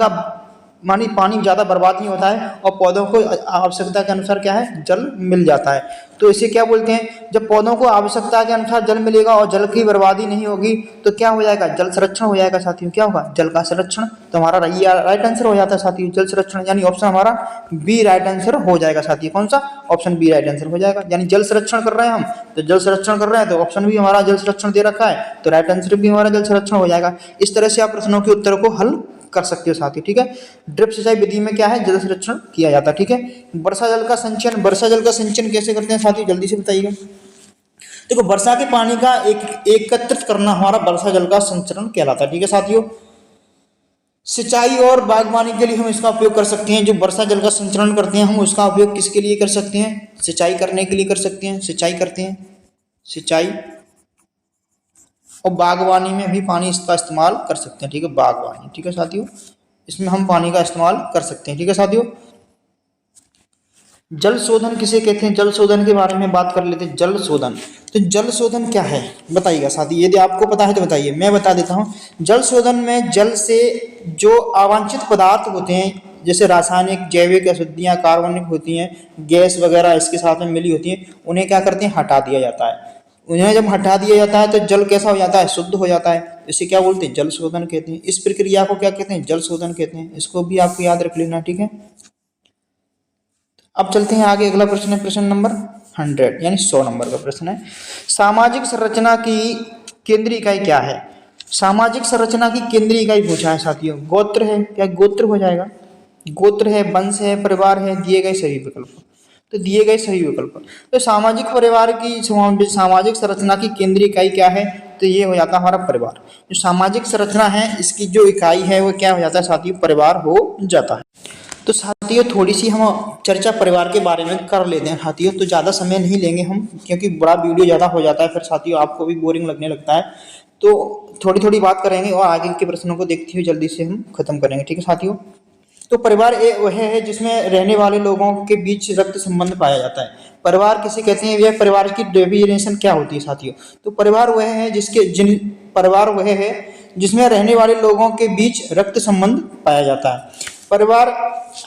ज़्यादा बर्बाद नहीं होता है और पौधों को आवश्यकता के अनुसार क्या है, जल मिल जाता है। तो इसे क्या बोलते हैं, जब पौधों को आवश्यकता के अनुसार जल मिलेगा और जल की बर्बादी नहीं होगी तो क्या हो जाएगा, जल संरक्षण हो जाएगा साथियों। क्या होगा, जल का संरक्षण। तो हमारा राइट आंसर हो जाता है साथियों जल संरक्षण, यानी ऑप्शन हमारा बी राइट आंसर हो जाएगा साथियों। कौन सा, ऑप्शन बी राइट आंसर हो जाएगा। यानी जल संरक्षण कर रहे हैं हम, तो जल संरक्षण कर रहे हैं तो ऑप्शन भी हमारा जल संरक्षण दे रखा है, तो राइट आंसर भी हमारा जल संरक्षण हो जाएगा। इस तरह से आप प्रश्नों के उत्तर को हल कर सकते हो साथी, ठीक है। ड्रिप सिंचाई विधि में क्या है, जल संरक्षण किया जाता है, ठीक है। वर्षा जल का संचयन, वर्षा जल का संचयन कैसे करते हैं साथी, जल्दी से बताइएगा। देखो, वर्षा के पानी का एकत्रित करना हमारा वर्षा जल का संचरण कहलाता है, ठीक है साथियों। सिंचाई और बागवानी के लिए हम इसका उपयोग कर सकते हैं। जो वर्षा जल का संचरण करते हैं हम उसका उपयोग किसके लिए कर सकते हैं, सिंचाई करने के लिए कर सकते हैं, सिंचाई करते हैं, सिंचाई। और बागवानी में भी पानी इसका इस्तेमाल कर सकते हैं, ठीक है, बागवानी, ठीक है साथियों। इसमें हम पानी का इस्तेमाल कर सकते हैं, ठीक है साथियों। जल शोधन किसे कहते हैं, जल शोधन के बारे में बात कर लेते हैं। जल शोधन, तो जल शोधन क्या है बताइएगा साथी, यदि आपको पता है तो बताइए, मैं बता देता हूँ। जल शोधन में जल से जो अवांछित पदार्थ होते हैं, जैसे रासायनिक, जैविक अशुद्धियाँ, कार्बनिक होती हैं, गैस वगैरह इसके साथ में मिली होती हैं, उन्हें क्या करते हैं, हटा दिया जाता है। उन्हें जब हटा दिया जाता है तो जल कैसा हो जाता है, शुद्ध हो जाता है। इसे क्या बोलते हैं, जल शोधन कहते हैं। इस प्रक्रिया को क्या कहते हैं, जल शोधन कहते हैं। इसको भी आपको याद रख लेना, ठीक है। अब चलते हैं आगे, अगला प्रश्न है प्रश्न नंबर 100, यानी 100 नंबर का प्रश्न है। सामाजिक संरचना की केंद्रीय इकाई क्या है। सामाजिक संरचना की केंद्रीय इकाई पूछा है साथियों। गोत्र है, क्या गोत्र हो जाएगा, गोत्र है, वंश है, परिवार है, दिए गए सही विकल्प, तो दिए गए सही विकल्प। तो सामाजिक परिवार की सामाजिक संरचना की केंद्रीय इकाई क्या है, तो ये हो जाता है हमारा परिवार। जो सामाजिक संरचना है इसकी जो इकाई है वो क्या हो जाता है साथियों, परिवार हो जाता है। तो साथियों थोड़ी सी हम चर्चा परिवार के बारे में कर लेते हैं साथियों, तो ज़्यादा समय नहीं लेंगे हम, क्योंकि बड़ा वीडियो ज़्यादा हो जाता है फिर साथियों आपको भी बोरिंग लगने लगता है। तो थोड़ी थोड़ी बात करेंगे और आगे के प्रश्नों को देखते हुए जल्दी से हम खत्म करेंगे, ठीक है साथियों। तो परिवार वह है जिसमें रहने वाले लोगों के बीच रक्त संबंध पाया जाता है। परिवार किसे कहते हैं, यह परिवार की डेफिनेशन क्या होती है साथियों। तो परिवार वह है परिवार वह है जिसमें रहने वाले लोगों के बीच रक्त संबंध पाया जाता है। परिवार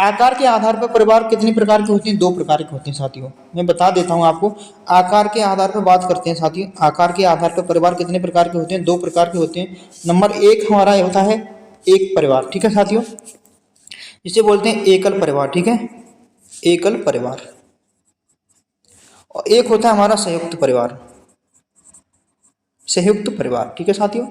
आकार के आधार पर परिवार कितनी प्रकार के होते हैं, 2 प्रकार के होते हैं साथियों। मैं बता देता हूं आपको, आकार के आधार पर बात करते हैं साथियों। आकार के आधार पर परिवार कितने प्रकार के होते हैं, 2 प्रकार के होते हैं। नंबर 1 हमारा होता है एक परिवार, ठीक है साथियों, जिसे बोलते हैं एकल परिवार, ठीक है, एकल परिवार। और एक होता है हमारा संयुक्त परिवार, संयुक्त परिवार, ठीक है साथियों।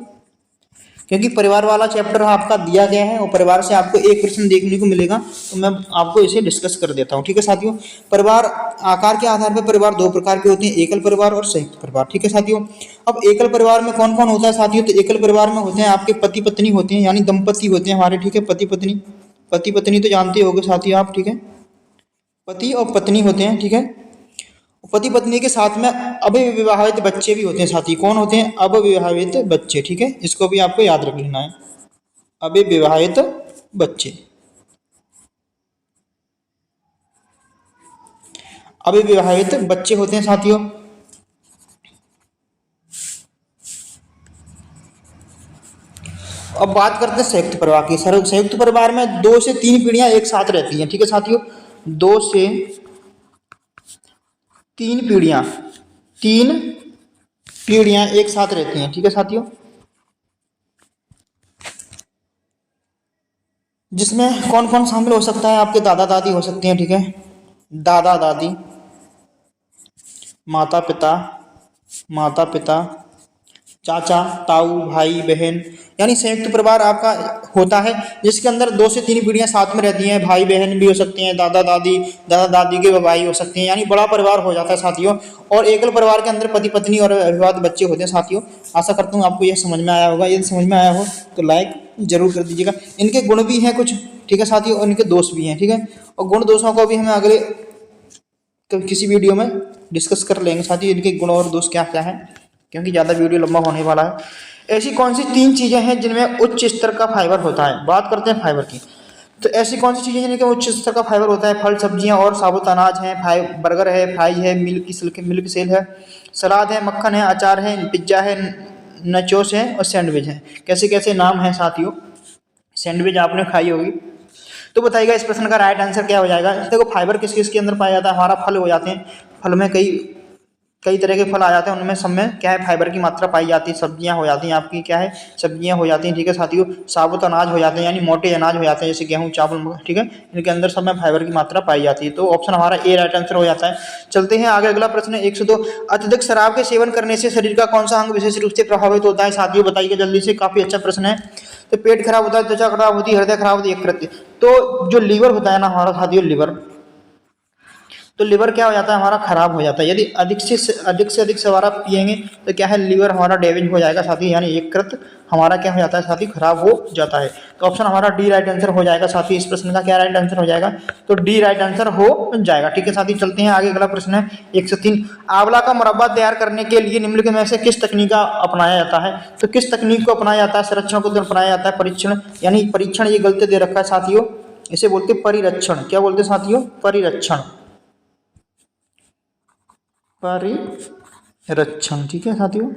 क्योंकि परिवार वाला चैप्टर आपका दिया गया है और परिवार से आपको एक प्रश्न देखने को मिलेगा, तो मैं आपको इसे डिस्कस कर देता हूँ, ठीक है साथियों। परिवार आकार के आधार पर परिवार 2 प्रकार के होते हैं, एकल परिवार और संयुक्त परिवार, ठीक है साथियों। अब एकल परिवार में कौन कौन होता है साथियों, तो एकल परिवार में होते हैं आपके पति पत्नी होते हैं, यानी दंपति होते हैं हमारे, ठीक है। पति पत्नी तो जानते होंगे साथियों आप, ठीक है, पति और पत्नी होते हैं, ठीक है। पति पत्नी के साथ में अविवाहित बच्चे भी होते हैं साथी। कौन होते हैं, अविवाहित बच्चे, ठीक है, इसको भी आपको याद रख लेना है, अविवाहित बच्चे, अविवाहित बच्चे होते हैं साथियों। अब बात करते हैं संयुक्त परिवार की। संयुक्त परिवार में 2 से 3 पीढ़ियां एक साथ रहती हैं, ठीक है साथियों। 2 से 3 पीढ़ियां एक साथ रहती हैं, ठीक है साथियों। जिसमें कौन कौन शामिल हो सकता है, आपके दादा दादी हो सकते हैं, ठीक है, दादा दादी, माता पिता, चाचा ताऊ, भाई बहन, यानी संयुक्त परिवार आपका होता है जिसके अंदर 2 से 3 पीढ़ियां साथ में रहती हैं। भाई बहन भी हो सकते हैं, दादा दादी के भाई हो सकते हैं, यानी बड़ा परिवार हो जाता है साथियों। और एकल परिवार के अंदर पति पत्नी और अविवाहित बच्चे होते हैं साथियों। आशा करता हूँ आपको यह समझ में आया होगा। यदि समझ में आया हो तो लाइक जरूर कर दीजिएगा। इनके गुण भी हैं कुछ, ठीक है साथियों, और इनके दोष भी हैं, ठीक है। और गुण दोषों को भी हमें अगले किसी वीडियो में डिस्कस कर लेंगे साथियों, इनके गुण और दोष क्या क्या है, क्योंकि ज़्यादा वीडियो लंबा होने वाला है। ऐसी कौन सी 3 चीज़ें हैं जिनमें उच्च स्तर का फाइबर होता है। बात करते हैं फाइबर की। तो ऐसी कौन सी चीज़ें जिनके उच्च स्तर का फाइबर होता है? फल, सब्जियां और साबुत अनाज हैं, बर्गर है, फ्राई है, मिल्क सेल है, सलाद है, मक्खन है, अचार है, पिज्जा है, नचोस है और सैंडविच है। कैसे कैसे नाम है साथियों? सैंडविच आपने खाई होगी। तो बताइएगा इस प्रश्न का राइट आंसर क्या हो जाएगा? देखो फाइबर किस किस के अंदर पाया जाता है? हमारा फल हो जाते हैं, फल में कई कई तरह के फल आ जाते हैं, उनमें सब में क्या है फाइबर की मात्रा पाई जाती है। सब्जियां हो जाती हैं आपकी, क्या है सब्जियां हो जाती हैं, ठीक है साथियों। साबुत अनाज हो जाते हैं यानी मोटे अनाज हो जाते हैं, जैसे गेहूं, चावल, ठीक है, इनके अंदर सब में फाइबर की मात्रा पाई जाती है। तो ऑप्शन हमारा ए राइट आंसर हो जाता है। चलते हैं आगे, अगला प्रश्न है 102। अत्यधिक शराब के सेवन करने से शरीर का कौन सा अंग विशेष रूप से प्रभावित होता है? साथियों बताइए जल्दी से, काफी अच्छा प्रश्न है। तो पेट खराब होता है, त्वचा खराब होती है, हृदय खराब होती है, यकृत। तो जो लीवर होता है ना हमारा साथियों, लीवर, तो लीवर क्या हो जाता है हमारा? खराब हो जाता है। यदि अधिक से अधिक शराब पिएंगे तो क्या है, लीवर हमारा डैमेज हो जाएगा साथी, यानी यकृत हमारा क्या हो जाता है साथी, खराब हो जाता है। तो ऑप्शन हमारा डी राइट आंसर हो जाएगा साथी। इस प्रश्न का क्या राइट आंसर हो जाएगा? तो डी राइट आंसर हो जाएगा, ठीक है साथी। चलते हैं आगे, अगला प्रश्न है 103। आंवला का मुरब्बा तैयार करने के लिए निम्नलिखित में से किस तकनीक का अपनाया जाता है? तो किस तकनीक को अपनाया जाता है? संरक्षण को अपनाया जाता है, परीक्षण, यानी परीक्षण, ये गलत दे रखा है साथियों, इसे बोलते परिरक्षण। क्या बोलते हैं साथियों? परिरक्षण, परिरक्षण, ठीक है साथियों।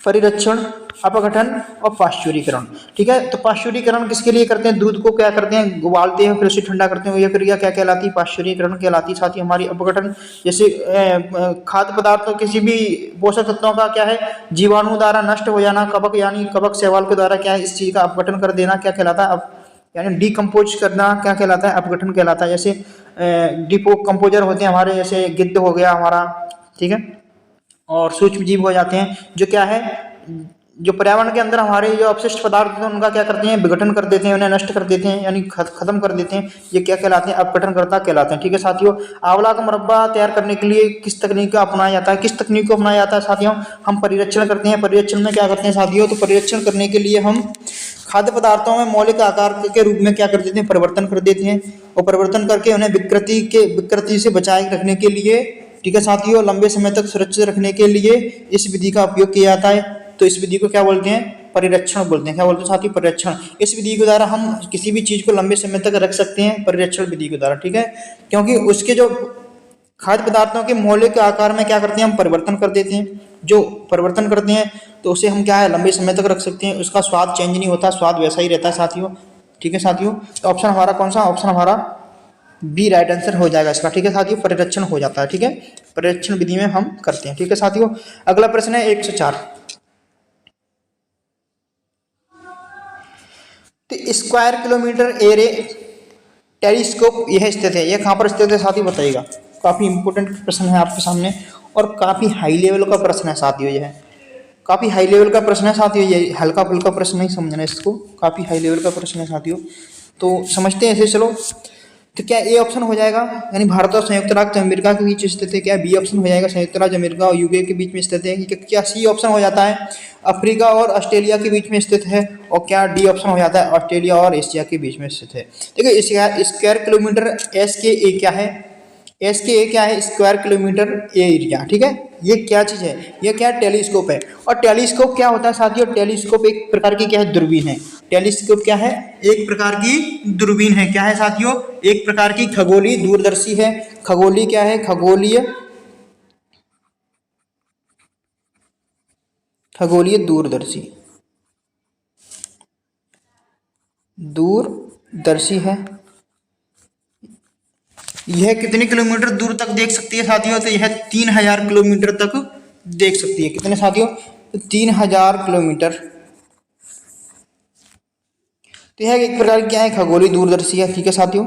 परिरक्षण, अपघटन और पाश्चुरीकरण, ठीक है। तो पाश्चुरीकरण किसके लिए करते हैं? दूध को क्या करते हैं, उबालते हैं, फिर उसे ठंडा करते हैं, यह क्रिया क्या कहलाती है? पाश्चुरीकरण कहलाती है साथी। हमारी अपघटन, जैसे खाद्य पदार्थों किसी भी पोषक तत्वों का क्या है, जीवाणु द्वारा नष्ट हो जाना, कवक यानी कवक शैवाल के द्वारा क्या है इस चीज का अपघटन कर देना, क्या कहलाता है? यानी डिकम्पोज करना, क्या कहलाता है? अपघटन कहलाता है। जैसे डिपो कंपोजर होते हैं हमारे, जैसे गिद्ध हो गया हमारा, ठीक है, और सूक्ष्म जीव हो जाते हैं, जो क्या है, जो पर्यावरण के अंदर हमारे जो अपशिष्ट पदार्थ हैं उनका क्या करते हैं, विघटन कर देते हैं, उन्हें नष्ट कर देते हैं, यानी खत्म कर देते हैं। ये क्या कहलाते हैं? अपघटनकर्ता कहलाते हैं, ठीक है साथियों। आंवला का मुरब्बा तैयार करने के लिए किस तकनीक का अपनाया जाता है? किस तकनीक को अपनाया जाता है साथियों? हम परिरक्षण करते हैं। परिरक्षण में क्या करते हैं साथियों? तो परिरक्षण करने के लिए हम खाद्य पदार्थों में मौलिक आकार के रूप में क्या कर देते हैं? परिवर्तन कर देते हैं, और परिवर्तन करके उन्हें विकृति से बचाए रखने के लिए, ठीक है साथियों, लंबे समय तक सुरक्षित रखने के लिए इस विधि का उपयोग किया जाता है। तो इस विधि को क्या बोलते हैं? परिरक्षण बोलते हैं। क्या बोलते हैं साथी? परिरक्षण। इस विधि के द्वारा हम किसी भी चीज को लंबे समय तक रख सकते हैं, परिरक्षण विधि के द्वारा, ठीक है। क्योंकि उसके जो खाद्य पदार्थों के मौलिक आकार में क्या करते हैं, हम परिवर्तन कर देते हैं। जो परिवर्तन करते हैं तो उसे हम क्या है, लंबे समय तक रख सकते हैं, उसका स्वाद चेंज नहीं होता, स्वाद वैसा ही रहता है साथियों, ठीक है साथियों। तो ऑप्शन हमारा कौन सा? ऑप्शन हमारा बी राइट आंसर हो जाएगा इसका, ठीक है साथियों। परिरक्षण हो जाता है, ठीक है, परिरक्षण विधि में हम करते हैं, ठीक है साथियों। अगला प्रश्न है 104। तो स्क्वायर किलोमीटर एरे टेलीस्कोप यह स्थित है, यह कहाँ पर स्थित है साथी बताइएगा। काफी इंपोर्टेंट प्रश्न है आपके सामने और काफी हाई लेवल का प्रश्न है साथियों। यह काफी हाई लेवल का प्रश्न है साथियों, ये हल्का फुल्का प्रश्न नहीं समझना इसको, काफी हाई लेवल का प्रश्न है साथियों। तो समझते हैं इसे, चलो। तो क्या ए ऑप्शन हो जाएगा, यानी भारत और संयुक्त राज्य अमेरिका के बीच स्थित है? क्या बी ऑप्शन हो जाएगा, संयुक्त राज्य अमेरिका और यूके के बीच में स्थित है? क्या सी ऑप्शन हो जाता है, अफ्रीका और ऑस्ट्रेलिया के बीच में स्थित है? और क्या डी ऑप्शन हो जाता है, ऑस्ट्रेलिया और एशिया के बीच में स्थित है? देखिए स्क्वायर किलोमीटर एस के ए क्या है, एस के ए क्या है, स्क्वायर किलोमीटर एरिया, ठीक है। ये क्या चीज है, ये क्या टेलीस्कोप है। और टेलीस्कोप क्या होता है साथियों, टेलीस्कोप एक प्रकार की क्या है, दूरबीन है। टेलीस्कोप क्या है, एक प्रकार की दूरबीन है। क्या है साथियों, एक प्रकार की खगोलीय दूरदर्शी है। खगोलीय क्या है, खगोलीय दूरदर्शी है। यह कितने किलोमीटर दूर तक देख सकती है साथियों, तो यह 3000 किलोमीटर तक देख सकती है। कितने साथियों, तो 3000 किलोमीटर। तो यह एक प्रकार की क्या है, खगोलीय दूरदर्शी है, ठीक है साथियों।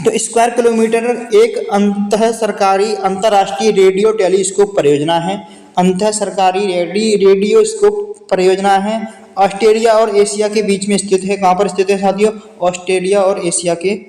तो स्क्वायर किलोमीटर एक अंतः सरकारी अंतर्राष्ट्रीय रेडियो टेलीस्कोप परियोजना है। अंतः सरकारी रेडियो स्कोप परियोजना है। ऑस्ट्रेलिया और एशिया के बीच में स्थित है। कहाँ पर स्थित है साथियों, ऑस्ट्रेलिया और एशिया के,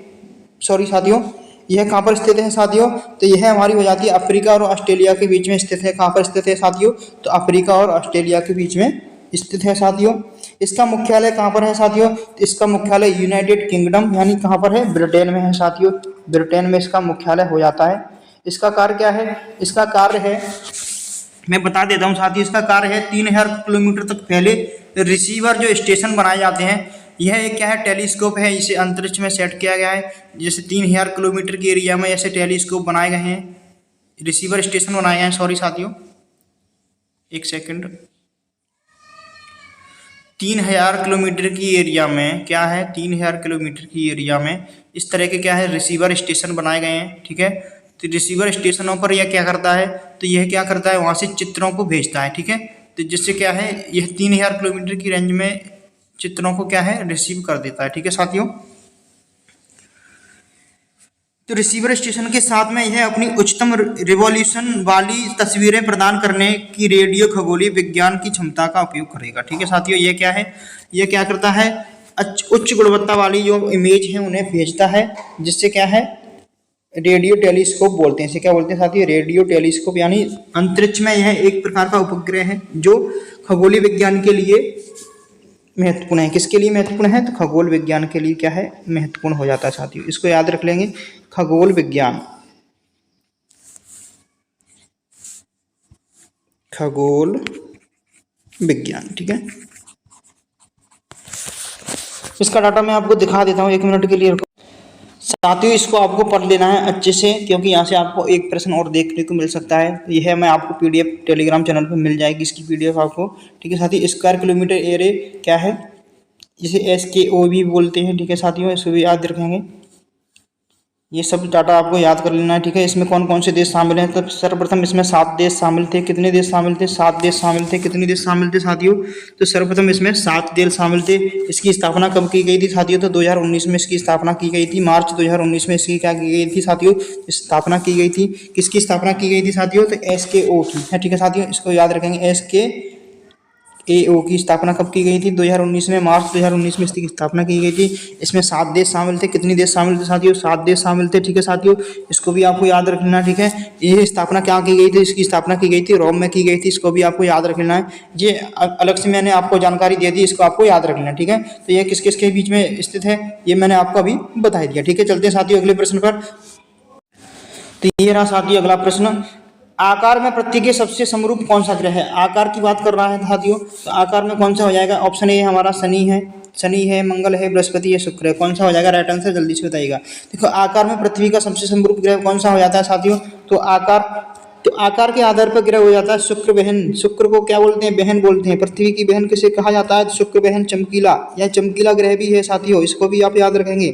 सॉरी साथियों, यह कहाँ पर स्थित है साथियों, तो यह हमारी हो जाती है अफ्रीका और ऑस्ट्रेलिया के बीच में स्थित है। कहाँ पर स्थित है साथियों, तो अफ्रीका और ऑस्ट्रेलिया के बीच में स्थित है साथियों। इसका मुख्यालय कहाँ पर है साथियों, तो इसका मुख्यालय यूनाइटेड किंगडम यानी कहाँ पर है, ब्रिटेन में है साथियों। ब्रिटेन में इसका मुख्यालय हो जाता है। इसका कार्य क्या है, इसका कार्य है मैं बता देता हूँ साथियों, इसका कार्य है 3000 किलोमीटर तक फैले रिसीवर जो स्टेशन बनाए जाते हैं। यह एक क्या है, टेलीस्कोप है, इसे अंतरिक्ष में सेट किया गया है। जैसे 3000 किलोमीटर के एरिया में ऐसे टेलीस्कोप बनाए गए हैं, रिसीवर स्टेशन बनाए गए हैं। सॉरी साथियों, एक सेकंड। 3000 किलोमीटर की एरिया में क्या है, 3000 किलोमीटर की एरिया में इस तरह के क्या है रिसीवर स्टेशन बनाए गए हैं। ठीक है, तो रिसीवर स्टेशनों पर यह क्या करता है, तो यह क्या करता है, वहाँ से चित्रों को भेजता है। ठीक है, तो जिससे क्या है, यह 3000 किलोमीटर की रेंज में चित्रों को क्या है, रिसीव कर देता है। ठीक है साथियों, तो रिसीवर स्टेशन के साथ में यह अपनी उच्चतम रिवॉल्यूशन वाली तस्वीरें प्रदान करने की रेडियो खगोलीय विज्ञान की क्षमता का उपयोग करेगा। ठीक है साथियों, यह क्या है, यह क्या करता है, उच्च गुणवत्ता वाली जो इमेज है उन्हें भेजता है, जिससे क्या है, रेडियो टेलीस्कोप बोलते हैं। इसे क्या बोलते हैं साथियों, रेडियो टेलीस्कोप। यानी अंतरिक्ष में यह एक प्रकार का उपग्रह है जो खगोलीय विज्ञान के लिए महत्वपूर्ण है। किसके लिए महत्वपूर्ण है, तो खगोल विज्ञान के लिए क्या है, महत्वपूर्ण हो जाता है साथियों। इसको याद रख लेंगे, खगोल विज्ञान, खगोल विज्ञान। ठीक है, इसका डाटा मैं आपको दिखा देता हूँ, 1 मिनट के लिए साथियों। इसको आपको पढ़ लेना है अच्छे से, क्योंकि यहाँ से आपको एक प्रश्न और देखने को मिल सकता है। यह मैं आपको पीडीएफ टेलीग्राम चैनल पर मिल जाएगी, इसकी पीडीएफ आपको। ठीक है साथियों, स्क्वायर किलोमीटर एरे क्या है, जिसे SKO भी बोलते हैं। ठीक है साथियों, इसको भी याद रखेंगे। ये सब डाटा आपको याद कर लेना है। ठीक है, इसमें कौन कौन से देश शामिल हैं, तो सर्वप्रथम इसमें 7 देश शामिल थे। कितने देश शामिल थे, 7 देश शामिल थे। कितने देश शामिल थे साथियों, तो सर्वप्रथम इसमें 7 देश शामिल थे। इसकी स्थापना कब की गई थी साथियों, तो 2019 में इसकी स्थापना की गई थी। मार्च 2019 में इसकी क्या की गई थी साथियों, स्थापना की गई थी। किसकी स्थापना की गई थी साथियों, तो SKO की है। ठीक है साथियों, इसको याद रखेंगे, SKO की स्थापना कब की गई थी, 2019 में, मार्च 2019 में इसकी स्थापना की गई थी। इसमें 7 देश शामिल थे। कितने देश शामिल थे साथियों, 7 देश शामिल थे। ठीक है साथियों, इसको भी आपको याद रखना। ठीक है, ये स्थापना क्या की गई थी, इसकी स्थापना की गई थी रोम में की गई थी। इसको भी आपको याद रखना है। ये अलग से मैंने आपको जानकारी दे दी, इसको आपको याद रखना। ठीक है, तो ये किस किस के बीच में स्थित है, ये मैंने आपको अभी बता दिया। ठीक है, चलते हैं साथियों अगले प्रश्न पर। तो ये रहा साथियों अगला प्रश्न, आकार में पृथ्वी के सबसे समरूप कौन सा ग्रह है। आकार की बात कर रहा है साथियों, तो आकार में कौन सा हो जाएगा, ऑप्शन ए हमारा शनि है, मंगल है, बृहस्पति है, शुक्र है। कौन सा हो जाएगा, राइट आंसर जल्दी से बताइएगा। देखो, आकार में पृथ्वी का सबसे समरूप ग्रह कौन सा हो जाता है साथियों, तो आकार के आधार पर ग्रह हो जाता है शुक्र बहन। शुक्र को क्या बोलते हैं, बहन बोलते हैं। पृथ्वी की बहन किसे कहा जाता है, शुक्र बहन, चमकीला, या चमकीला ग्रह भी है साथियों, इसको भी आप याद रखेंगे।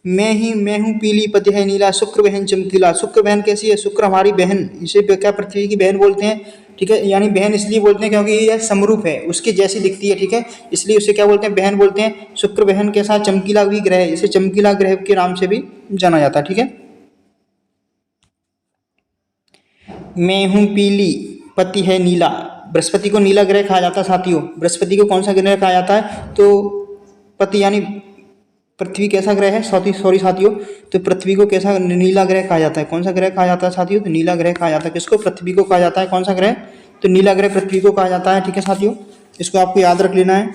मैं हूँ पीली, पति है नीला, शुक्र बहन चमकीला। शुक्र बहन कैसी है, शुक्र हमारी बहन, इसे क्या पृथ्वी की बहन बोलते हैं। ठीक है, यानी बहन इसलिए बोलते हैं क्योंकि यह समरूप है, उसके जैसी दिखती है। ठीक है, इसलिए उसे क्या बोलते हैं, बहन बोलते हैं। शुक्र बहन के साथ चमकीला भी ग्रह है, इसे चमकीला ग्रह के नाम से भी जाना जाता है। ठीक है, मैं हूँ पीली, पति है नीला। बृहस्पति को नीला ग्रह कहा जाता है साथियों। बृहस्पति को कौन सा ग्रह कहा जाता है, तो पति यानी पृथ्वी कैसा ग्रह है, सॉरी साथियों, तो पृथ्वी को कैसा नीला ग्रह कहा जाता है। कौन सा ग्रह कहा जाता है साथियों, तो नीला ग्रह कहा जाता है। किसको, पृथ्वी को कहा जाता है। कौन सा ग्रह, तो नीला ग्रह पृथ्वी को कहा जाता है। ठीक है साथियों, इसको आपको याद रख लेना है।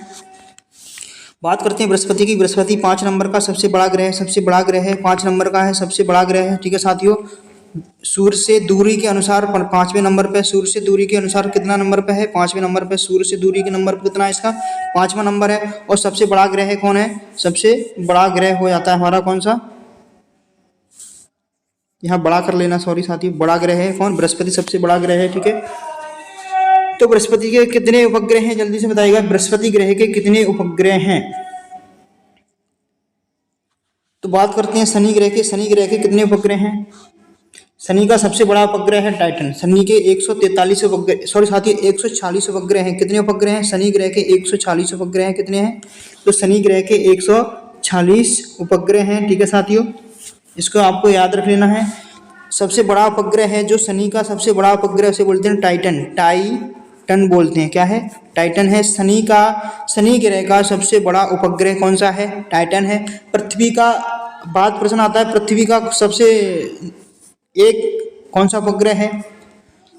बात करते हैं बृहस्पति की। बृहस्पति 5 नंबर का सबसे बड़ा ग्रह है, सबसे बड़ा ग्रह है, 5 नंबर का है, सबसे बड़ा ग्रह है। ठीक है साथियों, सूर्य से दूरी के अनुसार 5वें नंबर पे, सूर्य से दूरी के अनुसार कितना नंबर पे है, 5वें नंबर पे। सूर्य से दूरी के नंबर पे कितना है, इसका 5वां नंबर है। और सबसे बड़ा ग्रह कौन है, सबसे बड़ा ग्रह हो जाता है हमारा कौन सा, यहाँ बड़ा कर लेना, सॉरी साथियों, बड़ा ग्रह है कौन, बृहस्पति सबसे बड़ा ग्रह है। ठीक है, तो बृहस्पति के कितने उपग्रह हैं, जल्दी से बताइएगा, बृहस्पति ग्रह के कितने उपग्रह हैं। तो बात करते हैं शनि ग्रह के। शनि ग्रह के कितने उपग्रह हैं, शनि का सबसे बड़ा उपग्रह है टाइटन। शनि के 143 उपग्रह, सॉरी साथियों 146 उपग्रह हैं। कितने उपग्रह हैं, शनि ग्रह के 146 उपग्रह हैं। कितने हैं, तो शनि ग्रह के 146 उपग्रह हैं। ठीक है साथियों, इसको आपको याद रख लेना है। सबसे बड़ा उपग्रह है जो शनि का सबसे बड़ा उपग्रह, उसे बोलते हैं टाइटन बोलते हैं। क्या है, टाइटन है। शनि ग्रह का सबसे बड़ा उपग्रह कौन सा है, टाइटन है। पृथ्वी का बात प्रश्न आता है, पृथ्वी का सबसे एक कौन सा उपग्रह है,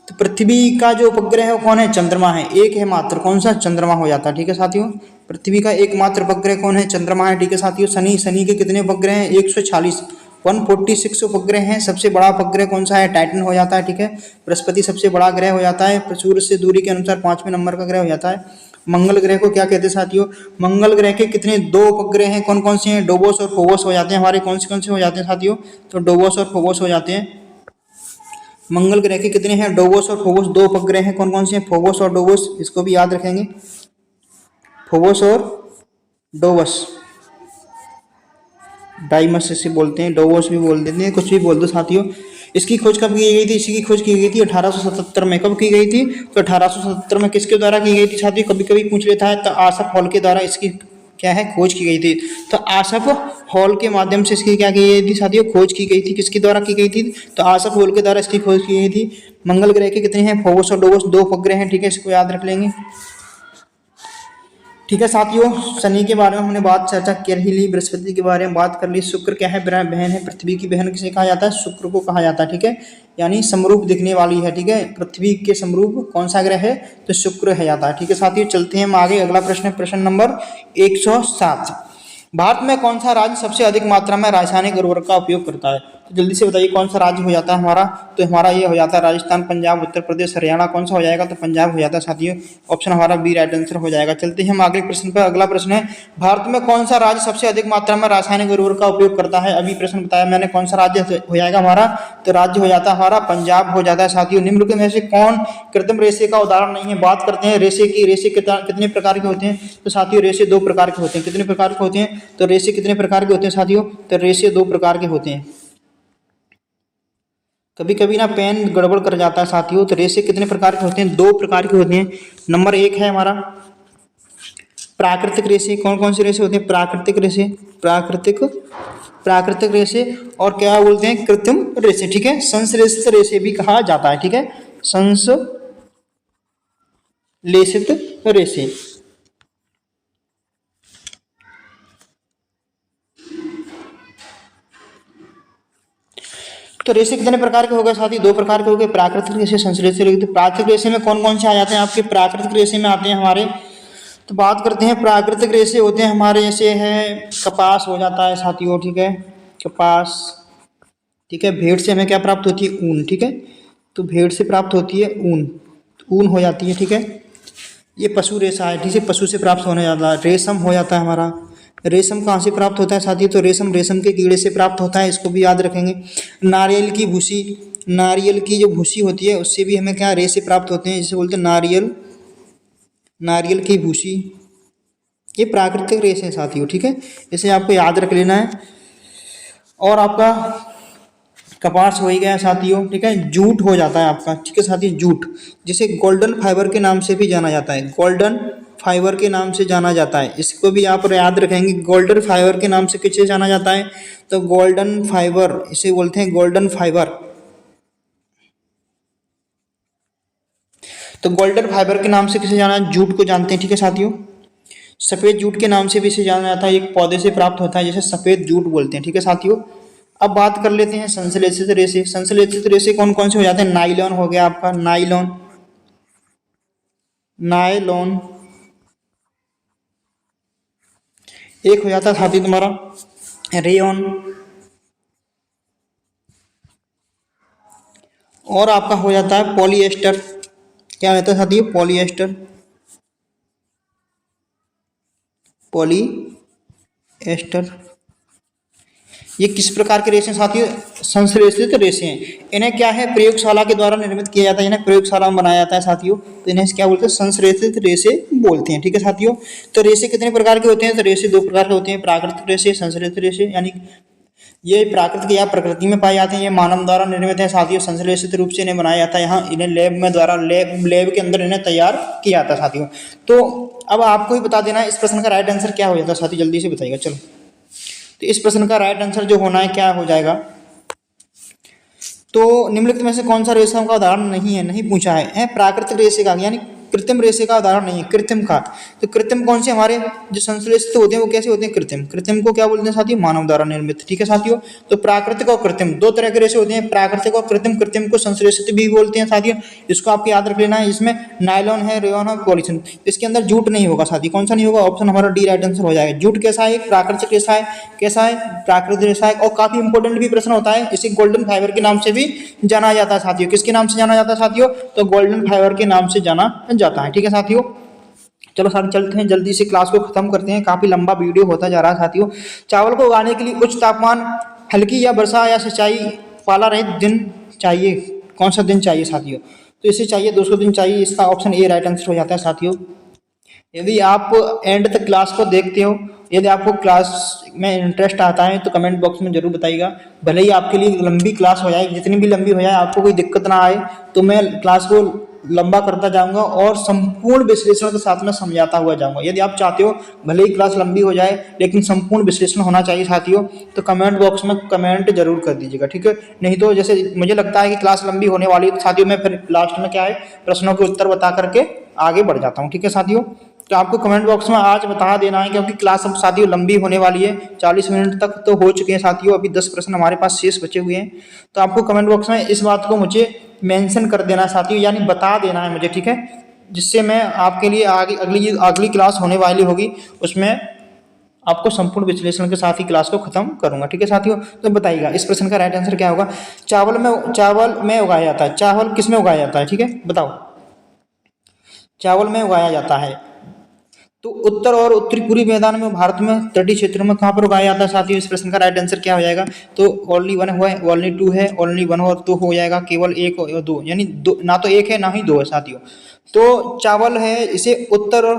तो पृथ्वी का जो उपग्रह है वो कौन है, चंद्रमा है। एक है मात्र, कौन सा, चंद्रमा हो जाता है। ठीक है साथियों, पृथ्वी का एकमात्र उपग्रह कौन है, चंद्रमा है। ठीक है साथियों, शनि के कितने उपग्रह हैं, 146, 146 उपग्रह हैं। सबसे बड़ा उपग्रह कौन सा है? टाइटन हो जाता है, ठीक है। बृहस्पति सबसे बड़ा ग्रह हो जाता है। सूर्य से दूरी के अनुसार 5वें नंबर का ग्रह हो जाता है। मंगल ग्रह को क्या कहते हैं साथियों? मंगल ग्रह के कितने 2 उपग्रह हैं, कौन कौन से हैं? डोबोस और फोबोस हो जाते हैं हमारे। कौन से हो जाते हैं साथियों? तो डोबोस और फोबोस हो जाते हैं। मंगल ग्रह के कितने हैं? डोबोस और फोबोस 2 उपग्रह हैं। कौन कौन से हैं? फोबोस और डोबोस, इसको भी याद रखेंगे। फोबोस और डोबस, डाइमस इसे बोलते हैं, डोबोस भी बोल देते हैं, कुछ भी बोल दो साथियों। इसकी खोज कब की गई थी? इसकी खोज की गई थी 1877 में। कब की गई थी? तो 1877 में। किसके द्वारा की गई थी साथियों? कभी कभी पूछ लेता है। तो आसफ हॉल के द्वारा इसकी क्या है? खोज की गई थी। तो आसफ हॉल के माध्यम से इसकी क्या की गई थी साथियों? खोज की गई थी। किसके द्वारा की गई थी? तो आसफ हॉल के द्वारा इसकी खोज की गई थी। मंगल ग्रह के कितने हैं? फोबोस और डोबोस 2 उपग्रह हैं, ठीक है, इसको याद रख लेंगे। ठीक है साथियों, शनि के बारे में हमने बात चर्चा कर ही ली, बृहस्पति के बारे में बात कर ली। शुक्र क्या है? बहन है। पृथ्वी की बहन किसे कहा जाता है? शुक्र को कहा जाता है, ठीक है, यानी समरूप दिखने वाली है, ठीक है। पृथ्वी के समरूप कौन सा ग्रह है? तो शुक्र है जाता है, ठीक है साथियों। चलते हैं हम आगे। अगला प्रश्न है प्रश्न नंबर 107। भारत में कौन सा राज्य सबसे अधिक मात्रा में रासायनिक उर्वरक का उपयोग करता है? तो जल्दी से बताइए कौन सा राज्य हो जाता है हमारा? तो हमारा ये हो जाता है राजस्थान, पंजाब, उत्तर प्रदेश, हरियाणा। कौन सा हो जाएगा? तो पंजाब हो जाता है साथियों। ऑप्शन हमारा बी राइट आंसर हो जाएगा। चलते हैं हम आगे प्रश्न पर। अगला प्रश्न है, भारत में कौन सा राज्य सबसे अधिक मात्रा में रासायनिक उर्वरक का उपयोग करता है? अभी प्रश्न बताया मैंने, कौन सा राज्य हो जाएगा हमारा? तो राज्य हो जाता है हमारा पंजाब हो जाता है साथियों। निम्नलिखित में से कौन कृत्रिम रेशे का उदाहरण नहीं है? बात करते हैं रेशे की। रेशे कितने प्रकार के होते हैं? तो साथियों रेशे 2 प्रकार के होते हैं। कितने प्रकार के होते हैं? तो रेशे कितने प्रकार के होते हैं साथियों? तो रेशे 2 प्रकार के होते हैं। कभी कभी ना पेन गड़बड़ कर जाता है साथियों। तो रेशे कितने प्रकार के होते हैं? 2 प्रकार के होते हैं। नंबर 1 है हमारा प्राकृतिक रेशे। कौन कौन से रेशे होते हैं? प्राकृतिक रेशे, प्राकृतिक रेशे, और क्या बोलते हैं? कृत्रिम रेशे, ठीक है। संश्लेषित रेशे भी कहा जाता है, ठीक है, संश्लेषित रेशे। तो रेशे कितने प्रकार के हो गए साथी? 2 प्रकार के हो गए, प्राकृतिक रेशे, संश्लेषित रेशे। प्राकृतिक रेशे में कौन कौन से आ जाते हैं आपके? प्राकृतिक रेशे में आते हैं हमारे, तो बात करते हैं प्राकृतिक रेशे होते हैं हमारे, जैसे है कपास हो जाता है साथियों, ठीक है, कपास, ठीक है। भेड़ से हमें क्या प्राप्त होती है? ऊन, ठीक है। तो भेड़ से प्राप्त होती है ऊन, ऊन हो जाती है, ठीक है। ये पशु रेशा है, ठीक है, पशु से प्राप्त होने जाता है। रेशम हो जाता है हमारा। रेशम कहाँ से प्राप्त होता है साथी? तो रेशम के कीड़े से प्राप्त होता है, इसको भी याद रखेंगे। नारियल की भूसी, नारियल की जो भूसी होती है उससे भी हमें क्या रेशे प्राप्त होते हैं, जिसे बोलते हैं नारियल की भूसी। ये प्राकृतिक रेशे हैं साथियों, ठीक है, इसे आपको याद रख लेना है। और आपका कपास हो ही गया साथियों, ठीक है। जूट हो जाता है आपका, ठीक है साथियों, जूट, जिसे गोल्डन फाइबर के नाम से भी जाना जाता है, गोल्डन फाइबर के नाम से जाना जाता है। इसको भी आप याद रखेंगे, गोल्डन फाइबर के नाम से किसे जाना जाता है? तो गोल्डन फाइबर, इसे बोलते हैं गोल्डन फाइबर। तो गोल्डन फाइबर के नाम से किसे जाना है? जूट को जानते हैं, ठीक है साथियों। सफेद जूट के नाम से भी इसे जाना जाता है, एक पौधे से प्राप्त होता है, जिसे सफेद जूट बोलते हैं, ठीक है साथियों। अब बात कर लेते हैं संश्लेषित रेशे। संश्लेषित रेशे कौन कौन से हो जाते हैं? नाइलॉन हो गया आपका, नाइलॉन, एक हो जाता है साथी तुम्हारा रेयन, और आपका हो जाता है पॉलिएस्टर। क्या रहता है साथी? पॉलिएस्टर। ये किस प्रकार के रेशे हैं साथियों? संश्लेषित रेशे हैं। इन्हें क्या है? प्रयोगशाला के द्वारा निर्मित किया जाता है, इन्हें प्रयोगशाला में बनाया जाता है साथियों। तो इन्हें क्या बोलते हैं? संश्लेषित रेशे बोलते हैं, ठीक है साथियों। तो रेशे कितने प्रकार के होते हैं? तो रेशे 2 प्रकार के होते हैं, प्राकृतिक रेशे, संश्लेषित रेशे। यानी ये प्राकृतिक या प्रकृति में पाए जाते हैं, ये मानव द्वारा निर्मित है साथियों, संश्लेषित रूप से इन्हें बनाया जाता है। यहाँ इन्हें लैब के अंदर इन्हें तैयार किया जाता है साथियों। तो अब आपको ही बता देना है इस प्रश्न का राइट आंसर क्या हो जाता है साथी, जल्दी से बताइएगा। चलो, तो इस प्रश्न का राइट आंसर जो होना है क्या हो जाएगा? तो निम्नलिखित में से कौन सा रेशम का उदाहरण नहीं है, नहीं पूछा है? प्राकृतिक रेशे का, यानी कृत्रिम रेशे का उदाहरण नहीं है, कृत्रिम का। तो कृत्रिम कौन से हमारे जो संश्लेषित होते हैं वो कैसे होते हैं, कृत्रिम। कृत्रिम को क्या बोलते हैं साथियों, मानव द्वारा निर्मित, ठीक है साथियों। तो प्राकृतिक और कृत्रिम दो तरह के रेशे होते हैं, प्राकृतिक और कृत्रिम। कृत्रिम को संश्लेषित भी बोलते हैं साथियों, इसको आपको याद रख लेना है। इसमें नायलॉन है, रेयॉन है, पॉलीथीन, इसके अंदर जूट नहीं होगा साथियों। कौन सा नहीं होगा, ऑप्शन हमारा डी राइट आंसर हो जाएगा। जूट कैसा है, प्राकृतिक रेशा है, कैसा है, प्राकृतिक रेशा है। और काफी इंपॉर्टेंट भी प्रश्न होता है, इसे गोल्डन फाइबर के नाम से भी जाना जाता है साथियों। किसके नाम से जाना जाता है साथियों, तो गोल्डन फाइबर के नाम से जाना जाता है, ठीक है साथियों। चलो साथ चलते हैं, जल्दी से क्लास को खत्म करते हैं, काफी लंबा वीडियो होता जा रहा है साथियों। चावल को उगाने के लिए उच्च तापमान, हल्की या वर्षा या सिंचाई, पाला रहित दिन चाहिए। कौन सा दिन चाहिए साथियों, तो इसे चाहिए 200 दिन चाहिए। इसका ऑप्शन ए राइट आंसर हो जाता है साथियों। यदि आप एंड तक क्लास को देखते हो, यदि आपको क्लास में इंटरेस्ट आता है तो कमेंट बॉक्स में जरूर बताइएगा। भले ही आपके लिए लंबी क्लास हो जाए, जितनी भी लंबी हो जाए, आपको कोई दिक्कत ना आए, तो मैं क्लास को लंबा करता जाऊंगा और संपूर्ण विश्लेषण के साथ में समझाता हुआ जाऊंगा। यदि आप चाहते हो भले ही क्लास लंबी हो जाए लेकिन संपूर्ण विश्लेषण होना चाहिए साथियों, तो कमेंट बॉक्स में कमेंट जरूर कर दीजिएगा, ठीक है। नहीं तो जैसे मुझे लगता है कि क्लास लंबी होने वाली है, तो साथियों मैं फिर लास्ट में क्या है, प्रश्नों के उत्तर बता करके आगे बढ़ जाता हूँ, ठीक है साथियों। तो आपको कमेंट बॉक्स में आज बता देना है, क्योंकि क्लास अब साथियों लंबी होने वाली है। 40 मिनट तक तो हो चुके हैं साथियों, अभी 10 प्रश्न हमारे पास शेष बचे हुए हैं। तो आपको कमेंट बॉक्स में इस बात को मुझे मेंशन कर देना है साथियों, यानी बता देना है मुझे, ठीक है, जिससे मैं आपके लिए आगे अगली क्लास होने वाली होगी उसमें आपको संपूर्ण विश्लेषण के साथ ही क्लास को खत्म करूंगा, ठीक है साथियों। तो बताइएगा इस प्रश्न का राइट आंसर क्या होगा। चावल में उगाया जाता है, चावल किस में उगाया जाता है, ठीक है बताओ। चावल में उगाया जाता है तो उत्तर और उत्तरी पूर्वी मैदान में, भारत में तटीय क्षेत्रों में कहाँ पर उगाया जाता है साथियों। इस प्रश्न का राइट आंसर क्या हो जाएगा, तो ओनली 1 हुआ है, ओनली 2 है, ओनली 1 और 2 हो जाएगा, केवल 1 और 2, यानी ना तो 1 है ना ही 2 है साथियों। तो चावल है, इसे उत्तर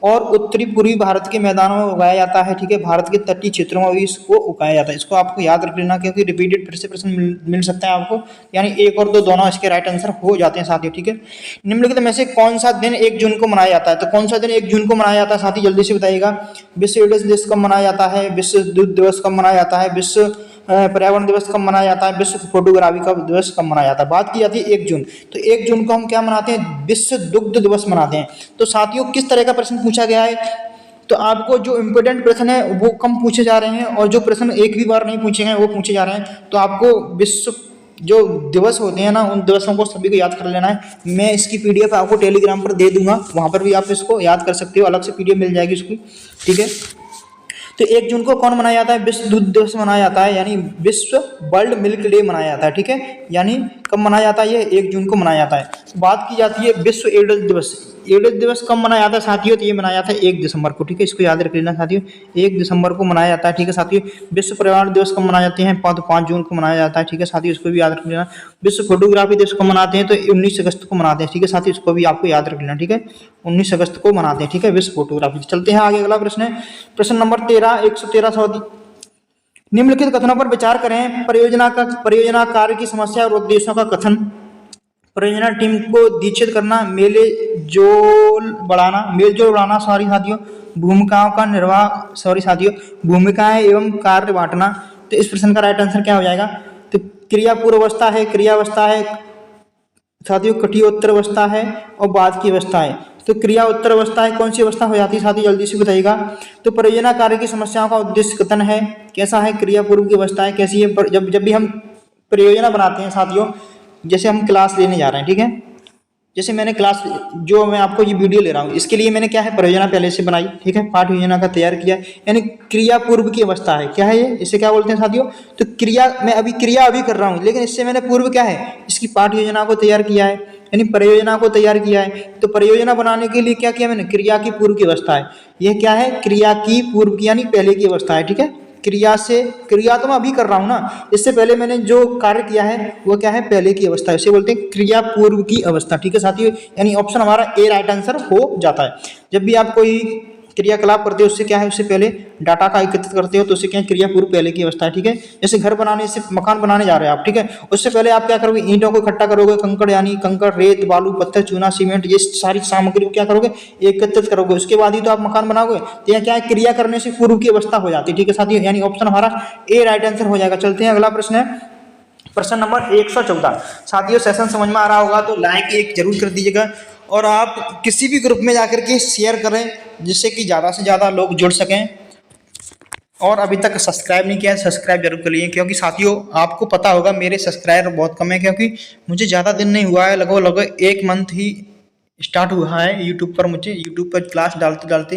और उत्तरी पूर्वी भारत के मैदानों में उगाया जाता है, ठीक है। भारत के तटीय क्षेत्रों में भी इसको उगाया जाता है, इसको आपको याद रख लेना, क्योंकि रिपीटेड फिर से प्रश्न मिल सकता है आपको, यानी 1 और 2 दोनों इसके राइट आंसर हो जाते हैं साथियों, ठीक है। निम्नलिखित में से कौन सा दिन 1 जून को मनाया जाता है, तो कौन सा दिन 1 जून को मनाया जाता है साथी, जल्दी से बताइएगा। विश्व एड्स दिवस कब मनाया जाता है, विश्व दूध दिवस कब मनाया जाता है, विश्व पर्यावरण दिवस कब मनाया जाता है, विश्व फोटोग्राफी का दिवस कब मनाया जाता है। बात की जाती है 1 जून, तो 1 जून को हम क्या मनाते हैं, विश्व दुग्ध दिवस मनाते हैं। तो साथियों किस तरह का प्रश्न पूछा गया है, तो आपको जो इम्पोर्टेंट प्रश्न है वो कम पूछे जा रहे हैं, और जो प्रश्न एक भी बार नहीं पूछे गए वो पूछे जा रहे हैं। तो आपको विश्व जो दिवस होते हैं ना, उन दिवसों को सभी को याद कर लेना है। मैं इसकी पीडीएफ आपको टेलीग्राम पर दे दूंगा, वहां पर भी आप इसको याद कर सकते हो, अलग से पीडीएफ मिल जाएगी उसकी, ठीक है। तो 1 जून को कौन मनाया जाता है, विश्व दूध दिवस मनाया जाता है, यानी विश्व वर्ल्ड मिल्क डे मनाया जाता है, ठीक है। यानी कब मनाया जाता है, ये 1 जून को मनाया जाता है। बात की जाती है विश्व एड्स दिवस, एड्स दिवस कब मनाया जाता है साथियों, तो ये मनाया जाता है 1 दिसंबर को, ठीक है। इसको याद रख लेना साथियों, 1 दिसंबर को मनाया जाता है, ठीक है साथियों। विश्व पर्यावरण दिवस कब मनाए जाते हैं, 5 जून को मनाया जाता है, ठीक है साथियों, इसको भी याद रख लेना। विश्व फोटोग्राफी दिवस कब मनाते हैं, तो 19 अगस्त को मनाते हैं, ठीक है साथियों, इसको भी आपको याद रख लेना, ठीक है। 19 अगस्त को मनाते हैं, ठीक है, विश्व फोटोग्राफी। चलते हैं आगे, अगला प्रश्न है प्रश्न नंबर 13, 113 सवाल। निम्नलिखित कथनों पर विचार करें। परियोजना कार्य की समस्या और उद्देश्यों का कथन। परियोजना टीम को दीक्षित करना, मेल जोल बढ़ाना सॉरी साथियों, भूमिकाओं का निर्वाह सॉरी साथियों, भूमिकाएं एवं कार्य बांटना। तो इस प्रश्न का राइट आंसर क्या हो जाएगा, तो क्रिया पूर्व अवस्था है, क्रिया अवस्था है साथियों, कटी उत्तर अवस्था है और बाद की अवस्था है। तो क्रिया उत्तर अवस्था है, कौन सी अवस्था हो जाती है साथियों, जल्दी से बताइएगा। तो परियोजना कार्य की समस्याओं का उद्देश्य कथन है, कैसा है, क्रिया पूर्व की अवस्था है, कैसी है। जब भी हम परियोजना बनाते हैं साथियों, जैसे हम क्लास लेने जा रहे हैं, ठीक है, जैसे मैंने क्लास जो मैं आपको ये वीडियो ले रहा हूँ, इसके लिए मैंने क्या है, परियोजना पहले से बनाई, ठीक है, पाठ योजना का तैयार किया, यानी क्रिया पूर्व की अवस्था है। क्या है ये, इसे क्या बोलते हैं साथियों, तो क्रिया मैं अभी कर रहा हूँ, लेकिन इससे मैंने पूर्व क्या है, इसकी पाठ योजना को तैयार किया है, यानी परियोजना को तैयार किया है। तो परियोजना बनाने के लिए क्या किया मैंने, क्रिया की पूर्व की अवस्था है। यह क्या है, क्रिया की पूर्व की यानी पहले की अवस्था है, ठीक है। क्रिया तो मैं अभी कर रहा हूं ना, इससे पहले मैंने जो कार्य किया है वो क्या है, पहले की अवस्था है, इसे बोलते हैं क्रिया पूर्व की अवस्था, ठीक है साथियों। यानी ऑप्शन हमारा ए राइट आंसर हो जाता है। जब भी आप कोई क्रियाकलाप करते हो उससे क्या है, उससे पहले डाटा का एकत्रित करते हो, तो उससे क्या है, क्रिया पूर्व पहले की अवस्था है, ठीक है। जैसे घर बनाने से, मकान बनाने जा रहे हैं आप, ठीक है, उससे पहले आप क्या करोगे, ईंटों को इकट्ठा करोगे, कंकड़ यानी कंकड़, रेत, बालू, पत्थर, चूना, सीमेंट, ये सारी सामग्री को क्या करोगे, एकत्रित करोगे, उसके बाद ही तो आप मकान बनाओगे। तो यह क्या है, क्रिया करने से पूर्व की अवस्था हो जाती है, ठीक है साथियों। यानी ऑप्शन हमारा ए राइट आंसर हो जाएगा। चलते हैं, अगला प्रश्न है प्रश्न नंबर 114। साथियों सेशन समझ में आ रहा होगा तो लाइक एक जरूर कर दीजिएगा और आप किसी भी ग्रुप में जाकर के शेयर करें जिससे कि ज़्यादा से ज़्यादा लोग जुड़ सकें। और अभी तक सब्सक्राइब नहीं किया है, सब्सक्राइब जरूर कर लीजिए, क्योंकि साथियों आपको पता होगा मेरे सब्सक्राइबर बहुत कम है, क्योंकि मुझे ज़्यादा दिन नहीं हुआ है, लगभग 1 मंथ ही स्टार्ट हुआ है यूट्यूब पर। मुझे यूट्यूब पर क्लास डालते डालते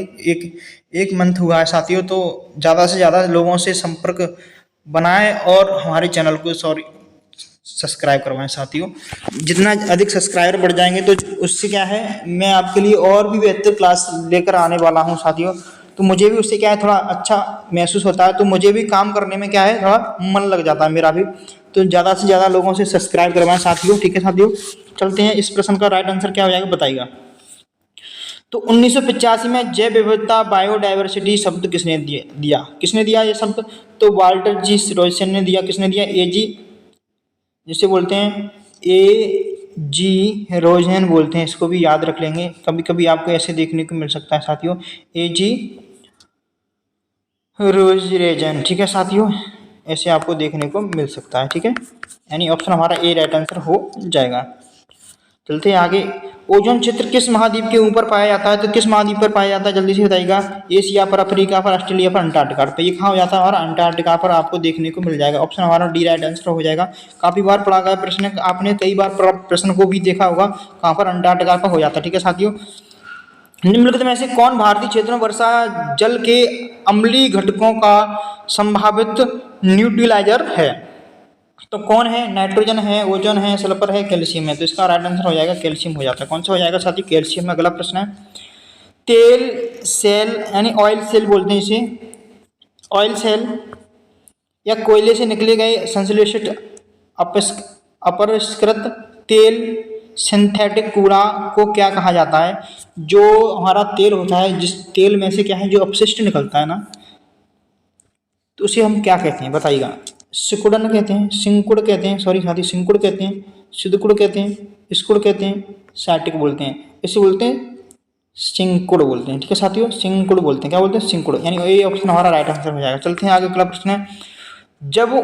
एक मंथ हुआ है साथियों। तो ज़्यादा से ज़्यादा लोगों से संपर्क बनाएं और हमारे चैनल को सब्सक्राइब करवाएं साथियों। जितना अधिक सब्सक्राइबर बढ़ जाएंगे तो उससे क्या है, मैं आपके लिए और भी बेहतर क्लास लेकर आने वाला हूं साथियों। तो मुझे भी उससे क्या है, थोड़ा अच्छा महसूस होता है, तो मुझे भी काम करने में क्या है, थोड़ा मन लग जाता है मेरा भी। तो ज़्यादा से ज़्यादा लोगों से सब्सक्राइब करवाएं साथियों, ठीक है साथियों। चलते हैं, इस प्रश्न का राइट आंसर क्या हो जाएगा बताइएगा। तो 1985 में जैव विविधता बायोडाइवर्सिटी शब्द किसने दिया? किसने दिया ये शब्द? तो वाल्टर जी रोयसन ने दिया। किसने दिया? ए जी, जिसे बोलते हैं ए जी रोजन बोलते हैं, इसको भी याद रख लेंगे, कभी कभी आपको ऐसे देखने को मिल सकता है साथियों, ए जी रोजरेजन, ठीक है साथियों, ऐसे आपको देखने को मिल सकता है, ठीक है। यानी ऑप्शन हमारा ए राइट आंसर हो जाएगा। चलते हैं आगे। ओजोन क्षेत्र किस महाद्वीप के ऊपर पाया जाता है? तो किस महाद्वीप पर पाया जाता है जल्दी से बताइएगा। एशिया पर, अफ्रीका पर, ऑस्ट्रेलिया पर, अंटार्कटिका पर। ये कहाँ हो जाता है हमारा? अंटार्कटिका पर आपको देखने को मिल जाएगा। ऑप्शन हमारा डी राइट आंसर हो जाएगा। काफी बार पढ़ा गया प्रश्न, आपने कई बार प्रश्न को भी देखा होगा, कहाँ पर? अंटार्कटिका पर हो जाता है, ठीक है साथियों। निम्नलिखित में से कौन भारतीय क्षेत्र में वर्षा जल के अम्लीय घटकों का संभावित न्यूट्रलाइजर है? तो कौन है? नाइट्रोजन है, ओजोन है, सल्फर है, कैल्शियम है। तो इसका राइट आंसर हो जाएगा कैल्शियम हो जाता है। कौन सा हो जाएगा साथियों? कैल्शियम में। अगला प्रश्न है, तेल सेल यानी ऑयल सेल बोलते हैं इसे, ऑयल सेल या कोयले से निकले गए संश्लेषित अपरिष्कृत तेल सिंथेटिक कूड़ा को क्या कहा जाता है? जो हमारा तेल होता है, जिस तेल में से क्या है, जो अपशिष्ट निकलता है ना, तो उसे हम क्या कहते हैं बताइएगा। सिकुड़न कहते हैं, सिंकुड़ कहते हैं, सॉरी साथी, सिंकुड़ कहते हैं, सिद्धकुड़ कहते हैं, स्कुड़ कहते हैं, साटिक बोलते हैं। इसे बोलते हैं सिंकुड़ बोलते हैं, ठीक है साथियों, सिंकुड़ बोलते हैं। क्या बोलते हैं? सिंकुड़। यानी ये ऑप्शन हमारा राइट आंसर हो जाएगा। चलते हैं आगे। अगला प्रश्न है, जब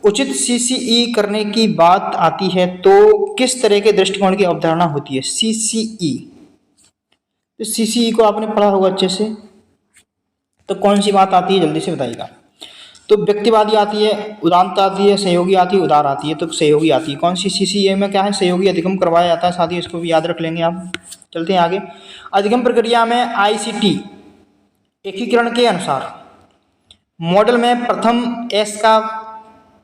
उचित सीसीई करने की बात आती है तो किस तरह के दृष्टिकोण की अवधारणा होती है? सीसीई, तो सीसीई को आपने पढ़ा होगा अच्छे से, तो कौन सी बात आती है जल्दी से बताइएगा। तो व्यक्तिवादी आती है, उदारता आती है, सहयोगी आती है, उदार आती है। तो सहयोगी आती है। कौन सी? सीसीए में क्या है? सहयोगी अधिगम करवाया जाता है साथी, इसको भी याद रख लेंगे आप। चलते हैं आगे। अधिगम प्रक्रिया में आईसीटी एकीकरण के अनुसार मॉडल में प्रथम एस का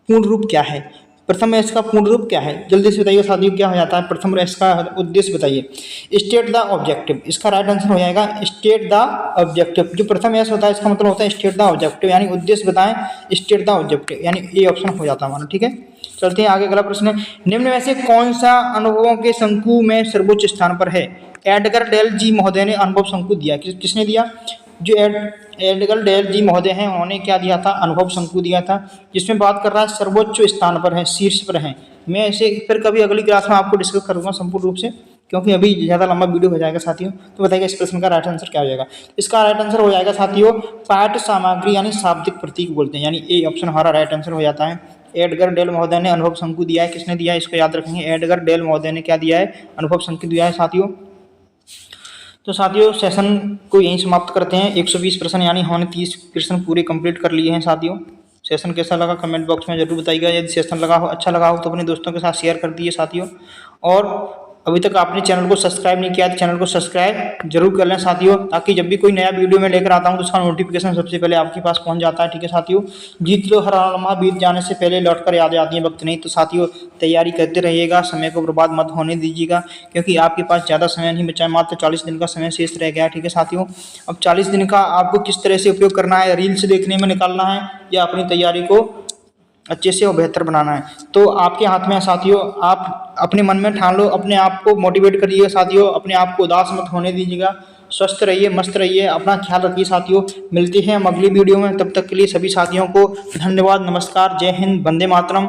पूर्ण रूप क्या है? प्रथम एस का पूर्ण रूप क्या है जल्दी से बताइए साथियों, क्या हो जाता है? प्रथम एस का उद्देश्य बताइए। स्टेट द ऑब्जेक्टिव, इसका राइट आंसर हो जाएगा स्टेट द ऑब्जेक्टिव। जो प्रथम एस होता है इसका मतलब होता है स्टेट द ऑब्जेक्टिव, यानी उद्देश्य बताएं, स्टेट द ऑब्जेक्टिव, यानी ये ऑप्शन हो जाता है हमारा, ठीक है। चलते हैं आगे। अगला प्रश्न है, निम्न में से कौन सा अनुभवों के शंकु में सर्वोच्च स्थान पर है? एडगर डेल जी महोदय ने अनुभव शंकु दिया। किसने दिया? जो एडगर डेल जी महोदय हैं, उन्होंने क्या दिया था? अनुभव शंकु दिया था, जिसमें बात कर रहा है सर्वोच्च स्थान पर है, शीर्ष पर है। मैं इसे फिर कभी अगली क्लास में आपको डिस्कस करूंगा संपूर्ण रूप से, क्योंकि अभी ज़्यादा लंबा वीडियो हो जाएगा साथियों। तो बताइए इस प्रश्न का राइट आंसर क्या हो जाएगा। इसका राइट आंसर हो जाएगा साथियों पाठ्य सामग्री यानी शाब्दिक प्रतीक बोलते हैं, यानी ए ऑप्शन हमारा राइट आंसर हो जाता है। एडगर डेल महोदय ने अनुभव शंकु दिया है। किसने दिया है इसको याद रखेंगे, एडगर डेल महोदय ने क्या दिया है? अनुभव शंकु दिया है साथियों। तो साथियों सेशन को यहीं समाप्त करते हैं। 120 प्रश्न यानी हमने 30 प्रश्न पूरे कंप्लीट कर लिए हैं साथियों। सेशन कैसा लगा कमेंट बॉक्स में जरूर बताइएगा। यदि सेशन लगा हो, अच्छा लगा हो तो अपने दोस्तों के साथ शेयर कर दीजिए साथियों। और अभी तक आपने चैनल को सब्सक्राइब नहीं किया तो चैनल को सब्सक्राइब जरूर कर लें साथियों, ताकि जब भी कोई नया वीडियो में लेकर आता हूं तो उसका नोटिफिकेशन सबसे पहले आपके पास पहुंच जाता है, ठीक है साथियों। जीत लो हर लम्हा बीत जाने से पहले लौट कर याद आती है वक्त नहीं। तो साथियों तैयारी करते रहिएगा, समय को बर्बाद मत होने दीजिएगा, क्योंकि आपके पास ज़्यादा समय नहीं बचा है, मात्र 40 दिन का समय शेष रह गया है, ठीक है साथियों। अब 40 दिन का आपको किस तरह से उपयोग करना है, रील्स देखने में निकालना है या अपनी तैयारी को अच्छे से और बेहतर बनाना है, तो आपके हाथ में है साथियों। आप अपने मन में ठान लो, अपने आप को मोटिवेट करिएगा साथियों, अपने आप को उदास मत होने दीजिएगा। स्वस्थ रहिए, मस्त रहिए, अपना ख्याल रखिए साथियों। मिलते हैं हम अगली वीडियो में, तब तक के लिए सभी साथियों को धन्यवाद, नमस्कार, जय हिंद, वंदे मातरम।